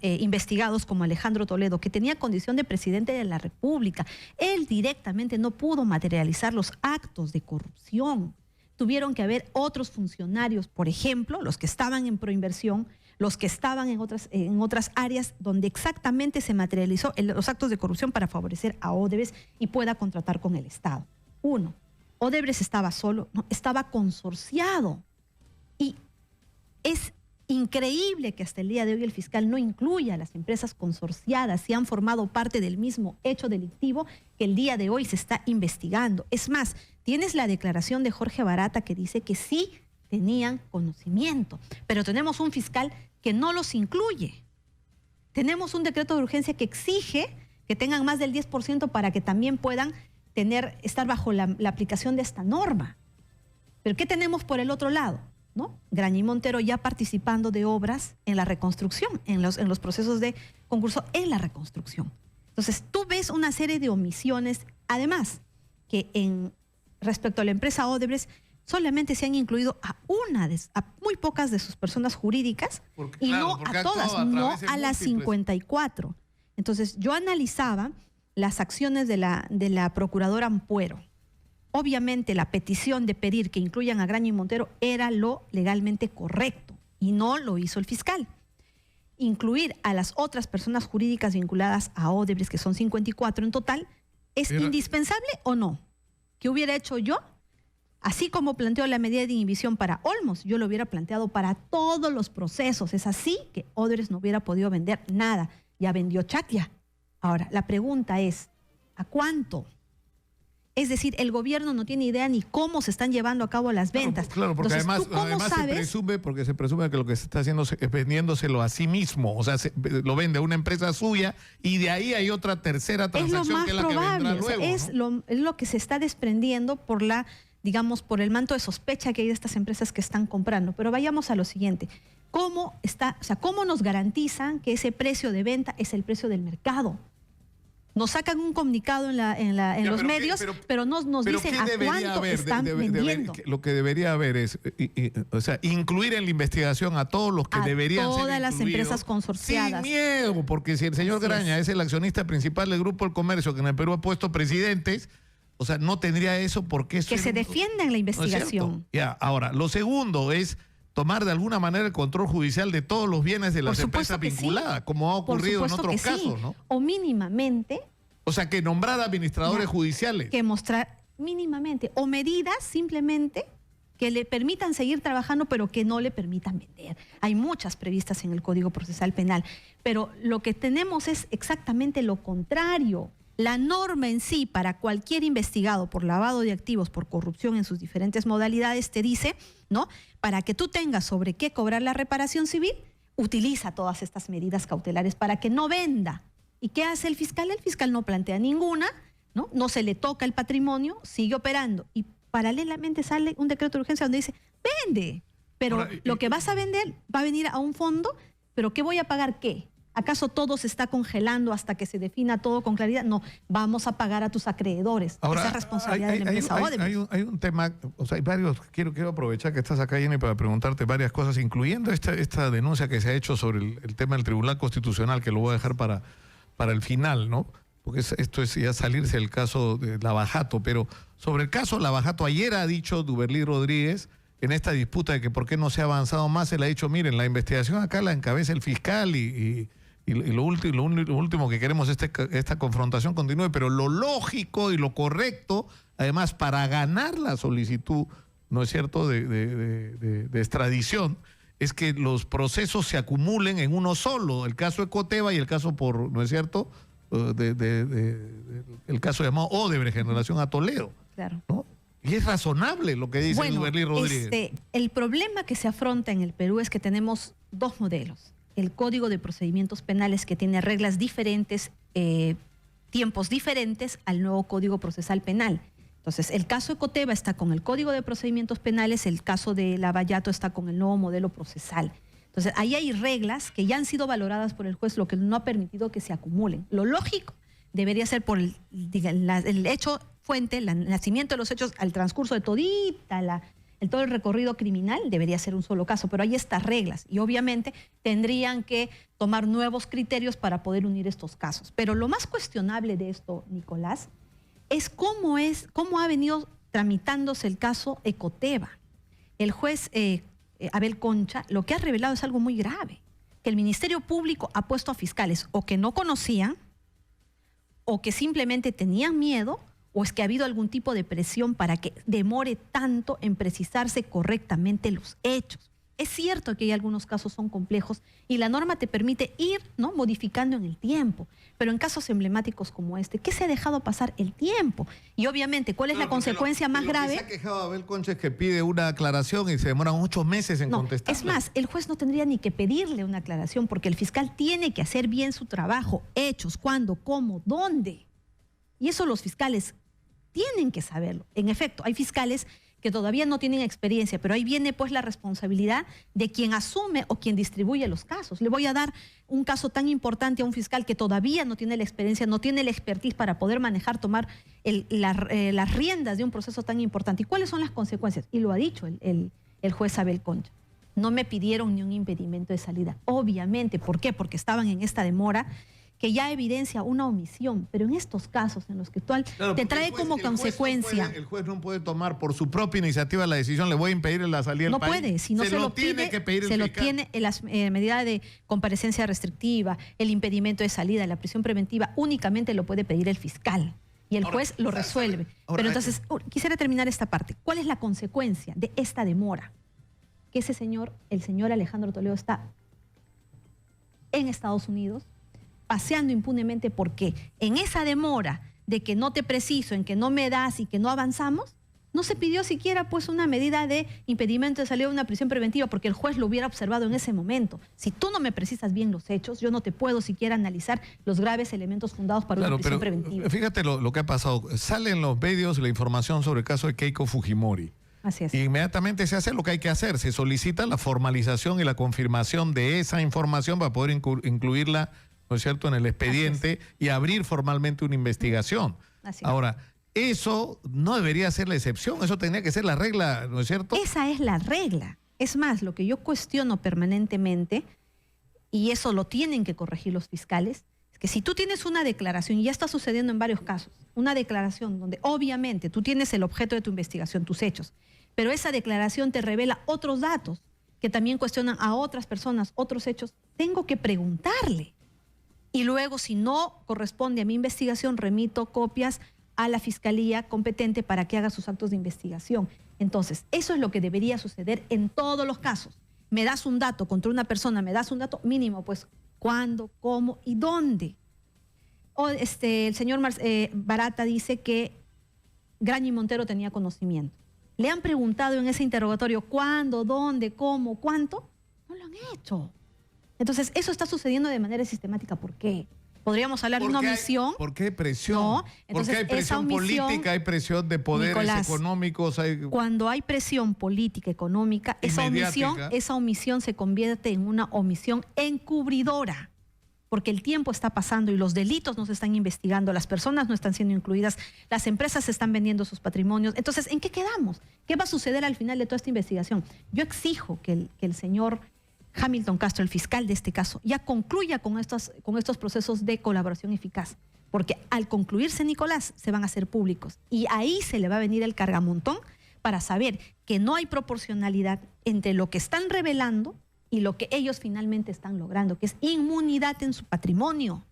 investigados como Alejandro Toledo, que tenía condición de presidente de la República, él directamente no pudo materializar los actos de corrupción. Tuvieron que haber otros funcionarios, por ejemplo, los que estaban en proinversión, los que estaban en otras áreas donde exactamente se materializó los actos de corrupción para favorecer a Odebrecht y pueda contratar con el Estado. 1. Odebrecht estaba solo, no, estaba consorciado. Y es increíble que hasta el día de hoy el fiscal no incluya a las empresas consorciadas si han formado parte del mismo hecho delictivo que el día de hoy se está investigando. Es más, tienes la declaración de Jorge Barata que dice que sí tenían conocimiento, pero tenemos un fiscal que no los incluye. Tenemos un decreto de urgencia que exige que tengan más del 10% para que también puedan estar bajo la aplicación de esta norma. Pero ¿qué tenemos por el otro lado? ¿No? Graña y Montero ya participando de obras en la reconstrucción, en los procesos de concurso en la reconstrucción. Entonces, tú ves una serie de omisiones, además, que respecto a la empresa Odebrecht, solamente se han incluido a muy pocas de sus personas jurídicas y no a todas, no a las 54. Entonces, yo analizaba las acciones de la procuradora Ampuero. Obviamente la petición de pedir que incluyan a Graña y Montero era lo legalmente correcto y no lo hizo el fiscal. Incluir a las otras personas jurídicas vinculadas a Odebrecht, que son 54 en total, ¿es indispensable o no? ¿Qué hubiera hecho yo? Así como planteó la medida de inhibición para Olmos, yo lo hubiera planteado para todos los procesos. Es así que Odebrecht no hubiera podido vender nada. Ya vendió Chaclia. Ahora, la pregunta es, ¿a cuánto? Es decir, el gobierno no tiene idea ni cómo se están llevando a cabo las ventas. Claro, porque entonces, además se presume que lo que se está haciendo es vendiéndoselo a sí mismo. O sea, lo vende a una empresa suya y de ahí hay otra tercera transacción que es la que vendrá luego. Es lo que se está desprendiendo por el manto de sospecha que hay de estas empresas que están comprando. Pero vayamos a lo siguiente. ¿Cómo nos garantizan que ese precio de venta es el precio del mercado? Nos sacan un comunicado en los medios, pero no nos dicen a cuánto están vendiendo. Lo que debería haber es, incluir en la investigación a todos los que deberían ser incluidos. Todas las empresas consorciadas. Sin miedo, porque si el señor Graña es el accionista principal del Grupo El Comercio, que en el Perú ha puesto presidentes, o sea, no tendría eso porque... Que se defienda en la investigación. Ahora, lo segundo es tomar de alguna manera el control judicial de todos los bienes de las empresas vinculadas, como ha ocurrido en otros casos, ¿no? O mínimamente... O sea, que nombrar administradores judiciales. Que mostrar mínimamente, o medidas simplemente que le permitan seguir trabajando, pero que no le permitan vender. Hay muchas previstas en el Código Procesal Penal, pero lo que tenemos es exactamente lo contrario. La norma en sí, para cualquier investigado por lavado de activos, por corrupción en sus diferentes modalidades, te dice, ¿no? Para que tú tengas sobre qué cobrar la reparación civil, utiliza todas estas medidas cautelares para que no venda. ¿Y qué hace el fiscal? El fiscal no plantea ninguna, ¿no? No se le toca el patrimonio, sigue operando. Y paralelamente sale un decreto de urgencia donde dice, vende. Pero ahora, lo que vas a vender va a venir a un fondo, ¿pero qué voy a pagar qué? ¿Acaso todo se está congelando hasta que se defina todo con claridad? No, vamos a pagar a tus acreedores. Ahora, esa es responsabilidad de la empresa Odebrecht. Hay un tema, o sea, hay varios, quiero aprovechar que estás acá, Jenny, para preguntarte varias cosas, incluyendo esta denuncia que se ha hecho sobre el tema del Tribunal Constitucional, que lo voy a dejar para el final, ¿no? Porque esto es ya salirse del caso de Lavajato, pero sobre el caso Lavajato, ayer ha dicho Duberly Rodríguez, en esta disputa de que por qué no se ha avanzado más, él ha dicho, miren, la investigación acá la encabeza el fiscal y lo último que queremos es que esta confrontación continúe, pero lo lógico y lo correcto, además, para ganar la solicitud, ¿no es cierto?, de extradición, es que los procesos se acumulen en uno solo, el caso Ecoteva y el caso por, ¿no es cierto?, el caso llamado Odebrecht en relación a Toledo. Claro. ¿No? Y es razonable lo que dice Duberly Rodríguez. El problema que se afronta en el Perú es que tenemos dos modelos. El Código de Procedimientos Penales, que tiene reglas diferentes, tiempos diferentes al nuevo Código Procesal Penal. Entonces, el caso Ecoteva está con el Código de Procedimientos Penales, el caso de Lavallato está con el nuevo modelo procesal. Entonces, ahí hay reglas que ya han sido valoradas por el juez, lo que no ha permitido que se acumulen. Lo lógico debería ser por el hecho fuente, el nacimiento de los hechos, al transcurso de todita todo el recorrido criminal, debería ser un solo caso, pero hay estas reglas y obviamente tendrían que tomar nuevos criterios para poder unir estos casos. Pero lo más cuestionable de esto, Nicolás, es cómo ha venido tramitándose el caso Ecoteva. El juez Abel Concha lo que ha revelado es algo muy grave, que el Ministerio Público ha puesto a fiscales o que no conocían, o que simplemente tenían miedo, o es que ha habido algún tipo de presión para que demore tanto en precisarse correctamente los hechos. Es cierto que hay algunos casos son complejos y la norma te permite ir, ¿no?, modificando en el tiempo, pero en casos emblemáticos como este, ¿qué se ha dejado pasar el tiempo? Y obviamente, ¿cuál es la consecuencia más grave? Lo que se ha quejado Abel Concha es que pide una aclaración y se demoran 8 meses en contestar. Es más, el juez no tendría ni que pedirle una aclaración porque el fiscal tiene que hacer bien su trabajo, hechos, cuándo, cómo, dónde. Y eso los fiscales tienen que saberlo. En efecto, hay fiscales que todavía no tienen experiencia, pero ahí viene pues la responsabilidad de quien asume o quien distribuye los casos. Le voy a dar un caso tan importante a un fiscal que todavía no tiene la experiencia, no tiene la expertise para poder manejar, tomar las riendas de un proceso tan importante. ¿Y cuáles son las consecuencias? Y lo ha dicho el juez Abel Concha. No me pidieron ni un impedimento de salida. Obviamente, ¿por qué? Porque estaban en esta demora que ya evidencia una omisión, pero en estos casos en los que te trae como consecuencia... El juez no puede tomar por su propia iniciativa la decisión, le voy a impedir la salida del país. No puede, si no se lo tiene que pedir el fiscal. Se lo tiene en las medidas de comparecencia restrictiva, el impedimento de salida, la prisión preventiva, únicamente lo puede pedir el fiscal. Y el juez lo resuelve. Pero entonces, quisiera terminar esta parte. ¿Cuál es la consecuencia de esta demora? Que ese señor, el señor Alejandro Toledo, está en Estados Unidos, paseando impunemente, porque en esa demora de que no te preciso, en que no me das y que no avanzamos, no se pidió siquiera pues una medida de impedimento de salida de una prisión preventiva, porque el juez lo hubiera observado en ese momento. Si tú no me precisas bien los hechos, yo no te puedo siquiera analizar los graves elementos fundados para una prisión preventiva. Fíjate lo que ha pasado. Sale en los medios la información sobre el caso de Keiko Fujimori. Así es. Y inmediatamente se hace lo que hay que hacer. Se solicita la formalización y la confirmación de esa información para poder incluirla, ¿no es cierto?, en el expediente y abrir formalmente una investigación. Ahora, eso no debería ser la excepción, eso tendría que ser la regla, ¿no es cierto? Esa es la regla. Es más, lo que yo cuestiono permanentemente, y eso lo tienen que corregir los fiscales, es que si tú tienes una declaración, y ya está sucediendo en varios casos, una declaración donde obviamente tú tienes el objeto de tu investigación, tus hechos, pero esa declaración te revela otros datos que también cuestionan a otras personas, otros hechos, tengo que preguntarle. Y luego, si no corresponde a mi investigación, remito copias a la fiscalía competente para que haga sus actos de investigación. Entonces, eso es lo que debería suceder en todos los casos. Me das un dato contra una persona, me das un dato mínimo, pues, ¿cuándo, cómo y dónde? O el señor Barata dice que Graña y Montero tenía conocimiento. ¿Le han preguntado en ese interrogatorio cuándo, dónde, cómo, cuánto? No lo han hecho. Entonces, eso está sucediendo de manera sistemática. ¿Por qué? Podríamos hablar de una omisión. ¿Por qué presión? No, entonces, porque hay presión política, hay presión de poderes económicos. Cuando hay presión política, económica, esa omisión se convierte en una omisión encubridora. Porque el tiempo está pasando y los delitos no se están investigando, las personas no están siendo incluidas, las empresas están vendiendo sus patrimonios. Entonces, ¿en qué quedamos? ¿Qué va a suceder al final de toda esta investigación? Yo exijo que el señor Hamilton Castro, el fiscal de este caso, ya concluya con estos procesos de colaboración eficaz. Porque al concluirse, Nicolás, se van a hacer públicos. Y ahí se le va a venir el cargamontón para saber que no hay proporcionalidad entre lo que están revelando y lo que ellos finalmente están logrando, que es inmunidad en su patrimonio.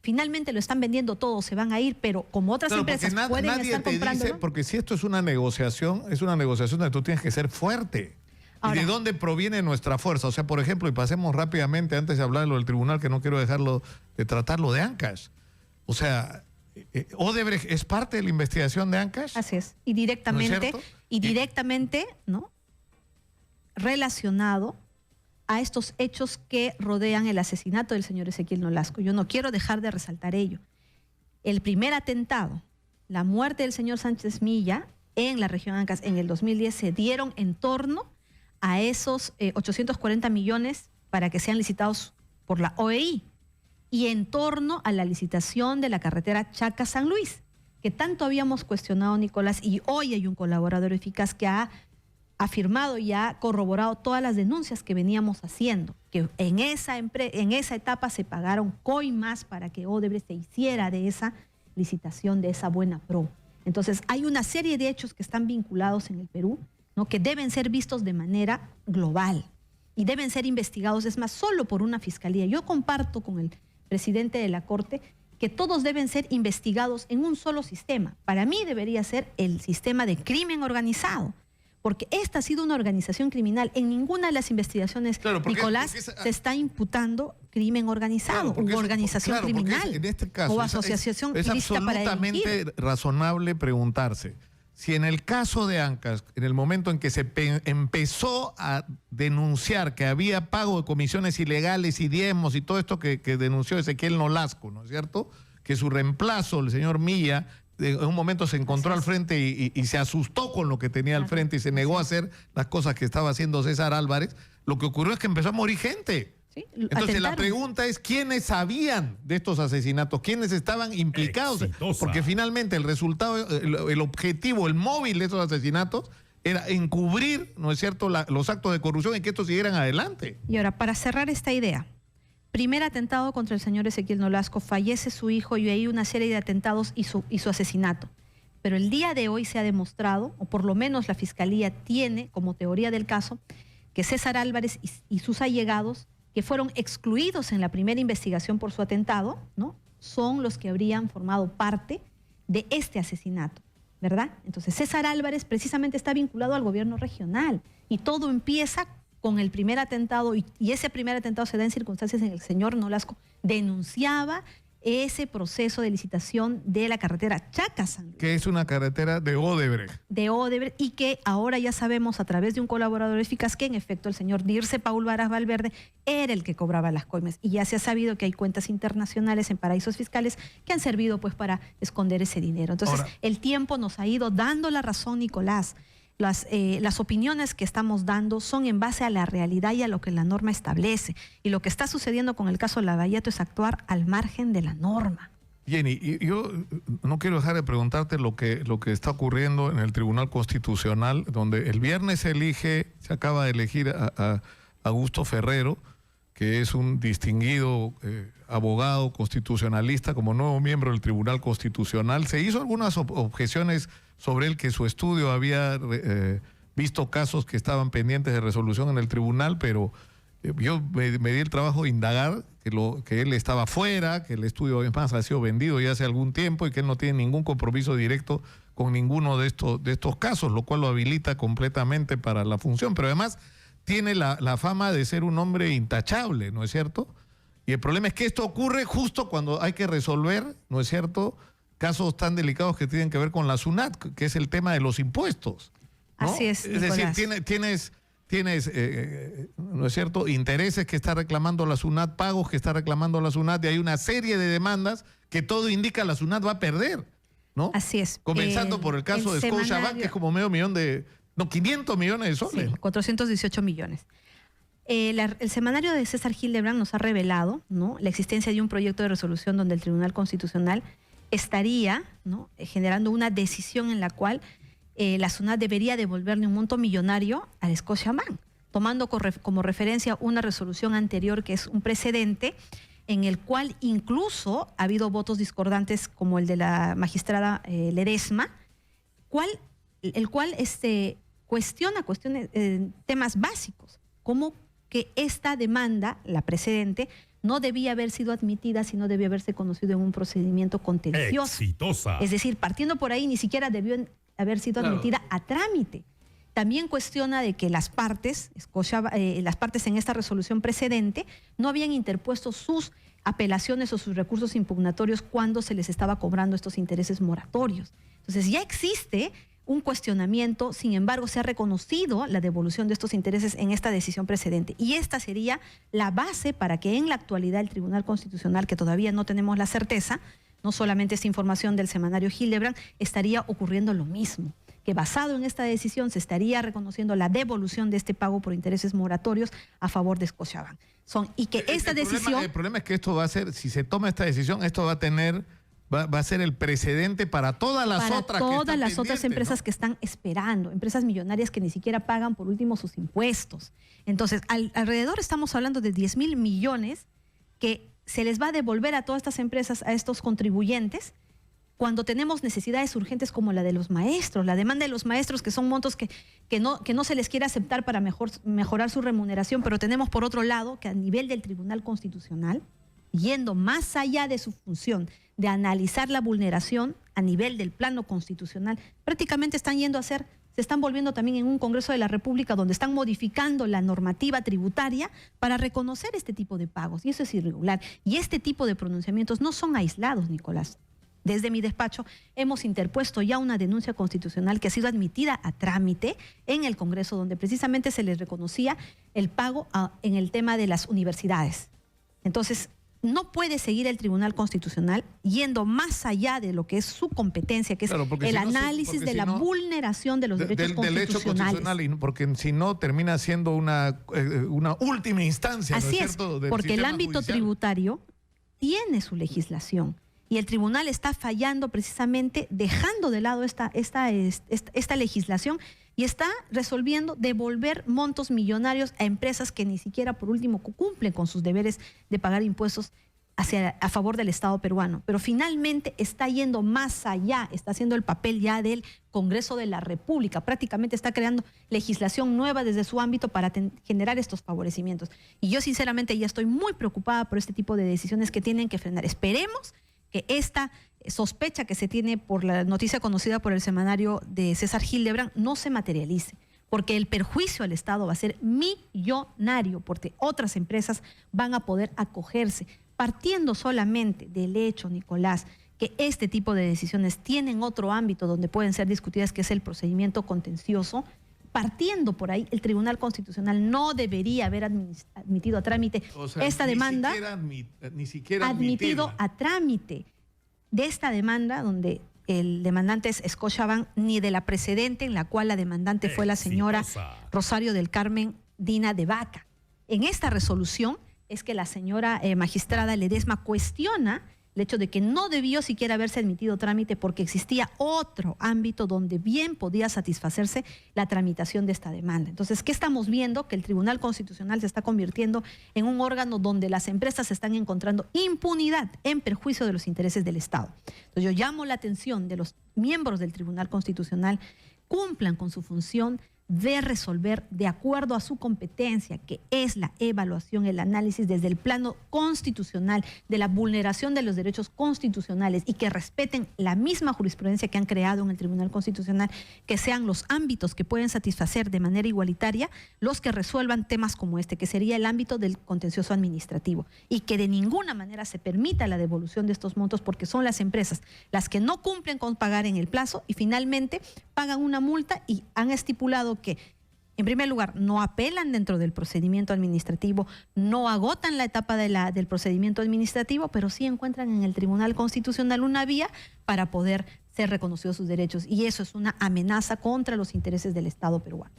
Finalmente lo están vendiendo todo, se van a ir, pero como otras empresas pueden estar comprándolo. Porque si esto es una negociación donde tú tienes que ser fuerte. Ahora, ¿y de dónde proviene nuestra fuerza? O sea, por ejemplo, y pasemos rápidamente, antes de hablar de lo del tribunal, que no quiero dejarlo de tratarlo de Ancash. O sea, Odebrecht es parte de la investigación de Ancash. Así es. Y directamente, ¿no? Relacionado a estos hechos que rodean el asesinato del señor Ezequiel Nolasco. Yo no quiero dejar de resaltar ello. El primer atentado, la muerte del señor Sánchez Milla en la región Ancash en el 2010 se dieron en torno a esos 840 millones para que sean licitados por la OEI y en torno a la licitación de la carretera Chaca-San Luis, que tanto habíamos cuestionado, Nicolás, y hoy hay un colaborador eficaz que ha afirmado y ha corroborado todas las denuncias que veníamos haciendo, que en esa etapa se pagaron coimas para que Odebrecht se hiciera de esa licitación, de esa buena pro. Entonces, hay una serie de hechos que están vinculados en el Perú, ¿no? Que deben ser vistos de manera global y deben ser investigados, es más, solo por una fiscalía. Yo comparto con el presidente de la Corte que todos deben ser investigados en un solo sistema. Para mí debería ser el sistema de crimen organizado, porque esta ha sido una organización criminal. En ninguna de las investigaciones, Nicolás, se está imputando crimen organizado o organización criminal en este caso, o asociación ilícita para delinquir. Es absolutamente razonable preguntarse si en el caso de Ancash, en el momento en que se empezó a denunciar que había pago de comisiones ilegales y diezmos y todo esto que denunció Ezequiel Nolasco, ¿no es cierto? Que su reemplazo, el señor Milla, en un momento se encontró al frente y se asustó con lo que tenía al frente y se negó a hacer las cosas que estaba haciendo César Álvarez. Lo que ocurrió es que empezó a morir gente. Sí, entonces la pregunta es ¿quiénes sabían de estos asesinatos? ¿Quiénes estaban implicados? Exitosa. Porque finalmente el resultado, el objetivo, el móvil de estos asesinatos era encubrir, ¿no es cierto?, los actos de corrupción y que estos siguieran adelante. Y ahora, para cerrar esta idea, primer atentado contra el señor Ezequiel Nolasco, fallece su hijo y hay una serie de atentados y su asesinato. Pero el día de hoy se ha demostrado, o por lo menos la Fiscalía tiene como teoría del caso, que César Álvarez y sus allegados, que fueron excluidos en la primera investigación por su atentado, ¿no?, son los que habrían formado parte de este asesinato, ¿verdad? Entonces César Álvarez precisamente está vinculado al gobierno regional y todo empieza con el primer atentado y ese primer atentado se da en circunstancias en que el señor Nolasco denunciaba ese proceso de licitación de la carretera Chaca-San Luis. Que es una carretera de Odebrecht. De Odebrecht, y que ahora ya sabemos a través de un colaborador eficaz que en efecto el señor Dirce Paul Varas Valverde era el que cobraba las coimas. Y ya se ha sabido que hay cuentas internacionales en paraísos fiscales que han servido pues para esconder ese dinero. Entonces ahora, el tiempo nos ha ido dando la razón, Nicolás. Las opiniones que estamos dando son en base a la realidad y a lo que la norma establece. Y lo que está sucediendo con el caso Lavallato es actuar al margen de la norma. Jenny, yo no quiero dejar de preguntarte lo que está ocurriendo en el Tribunal Constitucional, donde el viernes se acaba de elegir a Augusto Ferrero, que es un distinguido abogado constitucionalista como nuevo miembro del Tribunal Constitucional. Se hizo algunas objeciones sobre él, que su estudio había visto casos que estaban pendientes de resolución en el tribunal, pero yo me di el trabajo de indagar que él estaba fuera, que el estudio además ha sido vendido ya hace algún tiempo y que él no tiene ningún compromiso directo con ninguno de estos casos, lo cual lo habilita completamente para la función, pero además tiene la fama de ser un hombre intachable, ¿no es cierto? Y el problema es que esto ocurre justo cuando hay que resolver, ¿no es cierto?, casos tan delicados que tienen que ver con la SUNAT, que es el tema de los impuestos, ¿no? Así es, Es decir, tienes ¿no es cierto?, intereses que está reclamando la SUNAT, pagos que está reclamando la SUNAT, y hay una serie de demandas que todo indica la SUNAT va a perder, ¿no? Así es. Comenzando por el caso de Scotiabank, que es como 500 millones de soles. Sí, 418 millones. El semanario de César Hildebrand nos ha revelado, ¿no?, la existencia de un proyecto de resolución donde el Tribunal Constitucional estaría, ¿no?, generando una decisión en la cual la SUNAT debería devolverle un monto millonario al Scotiabank, tomando como referencia una resolución anterior que es un precedente en el cual incluso ha habido votos discordantes como el de la magistrada Ledesma, el cual cuestiona temas básicos, como que esta demanda, la precedente, no debía haber sido admitida, sino debía haberse conocido en un procedimiento contencioso. Exitosa. Es decir, partiendo por ahí, ni siquiera debió haber sido admitida a trámite. También cuestiona de que las partes en esta resolución precedente no habían interpuesto sus apelaciones o sus recursos impugnatorios cuando se les estaba cobrando estos intereses moratorios. Entonces ya existe un cuestionamiento, sin embargo se ha reconocido la devolución de estos intereses en esta decisión precedente. Y esta sería la base para que en la actualidad el Tribunal Constitucional, que todavía no tenemos la certeza, no solamente esta información del semanario Hildebrand, estaría ocurriendo lo mismo, que basado en esta decisión se estaría reconociendo la devolución de este pago por intereses moratorios a favor de Scotiabank. El problema es que esto va a ser, si se toma esta decisión, esto va a ser el precedente para todas las otras empresas, ¿no?, que están esperando, empresas millonarias que ni siquiera pagan por último sus impuestos. Entonces, alrededor estamos hablando de 10.000 millones que se les va a devolver a todas estas empresas, a estos contribuyentes, cuando tenemos necesidades urgentes como la de los maestros, la demanda de los maestros, que son montos que no se les quiere aceptar para mejorar su remuneración, pero tenemos por otro lado que a nivel del Tribunal Constitucional, yendo más allá de su función de analizar la vulneración a nivel del plano constitucional, prácticamente se están volviendo también en un Congreso de la República donde están modificando la normativa tributaria para reconocer este tipo de pagos, y eso es irregular. Y este tipo de pronunciamientos no son aislados, Nicolás. Desde mi despacho hemos interpuesto ya una denuncia constitucional que ha sido admitida a trámite en el Congreso, donde precisamente se les reconocía el pago en el tema de las universidades. Entonces, no puede seguir el Tribunal Constitucional yendo más allá de lo que es su competencia, que es el análisis de la vulneración de los derechos constitucionales. Porque si no termina siendo una última instancia. Así ¿no es, cierto?, del porque el sistema ámbito judicial tributario tiene su legislación y el tribunal está fallando precisamente dejando de lado esta legislación y está resolviendo devolver montos millonarios a empresas que ni siquiera por último cumplen con sus deberes de pagar impuestos a favor del Estado peruano. Pero finalmente está yendo más allá, está haciendo el papel ya del Congreso de la República, prácticamente está creando legislación nueva desde su ámbito para generar estos favorecimientos. Y yo sinceramente ya estoy muy preocupada por este tipo de decisiones que tienen que frenar. Esperemos que esta sospecha que se tiene por la noticia conocida por el semanario de César Hildebrand no se materialice, porque el perjuicio al Estado va a ser millonario, porque otras empresas van a poder acogerse, partiendo solamente del hecho, Nicolás, que este tipo de decisiones tienen otro ámbito donde pueden ser discutidas, que es el procedimiento contencioso. Partiendo por ahí, el Tribunal Constitucional no debería haber admitido a trámite esta demanda, ni siquiera admitido a trámite de esta demanda donde el demandante es Scotiabank, ni de la precedente en la cual la demandante fue la señora Rosario del Carmen Dina de Vaca. En esta resolución es que la señora magistrada Ledesma cuestiona el hecho de que no debió siquiera haberse admitido trámite porque existía otro ámbito donde bien podía satisfacerse la tramitación de esta demanda. Entonces, ¿qué estamos viendo? Que el Tribunal Constitucional se está convirtiendo en un órgano donde las empresas están encontrando impunidad en perjuicio de los intereses del Estado. Entonces, yo llamo la atención de los miembros del Tribunal Constitucional, cumplan con su función de resolver de acuerdo a su competencia, que es la evaluación, el análisis desde el plano constitucional de la vulneración de los derechos constitucionales y que respeten la misma jurisprudencia que han creado en el Tribunal Constitucional, que sean los ámbitos que pueden satisfacer de manera igualitaria los que resuelvan temas como este, que sería el ámbito del contencioso administrativo, y que de ninguna manera se permita la devolución de estos montos, porque son las empresas las que no cumplen con pagar en el plazo y finalmente pagan una multa, y han estipulado que, en primer lugar, no apelan dentro del procedimiento administrativo, no agotan la etapa del procedimiento administrativo, pero sí encuentran en el Tribunal Constitucional una vía para poder ser reconocidos sus derechos, y eso es una amenaza contra los intereses del Estado peruano.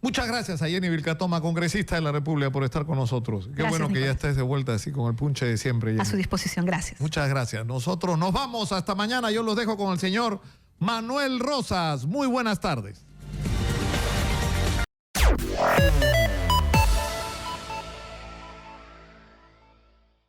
Muchas gracias a Jenny Vilcatoma, congresista de la República, por estar con nosotros. Qué Gracias, bueno que Nicolás. ya estés de vuelta así con el punche de siempre, Jenny. A su disposición, gracias. Muchas gracias. Nosotros nos vamos hasta mañana. Yo los dejo con el señor Manuel Rosas. Muy buenas tardes.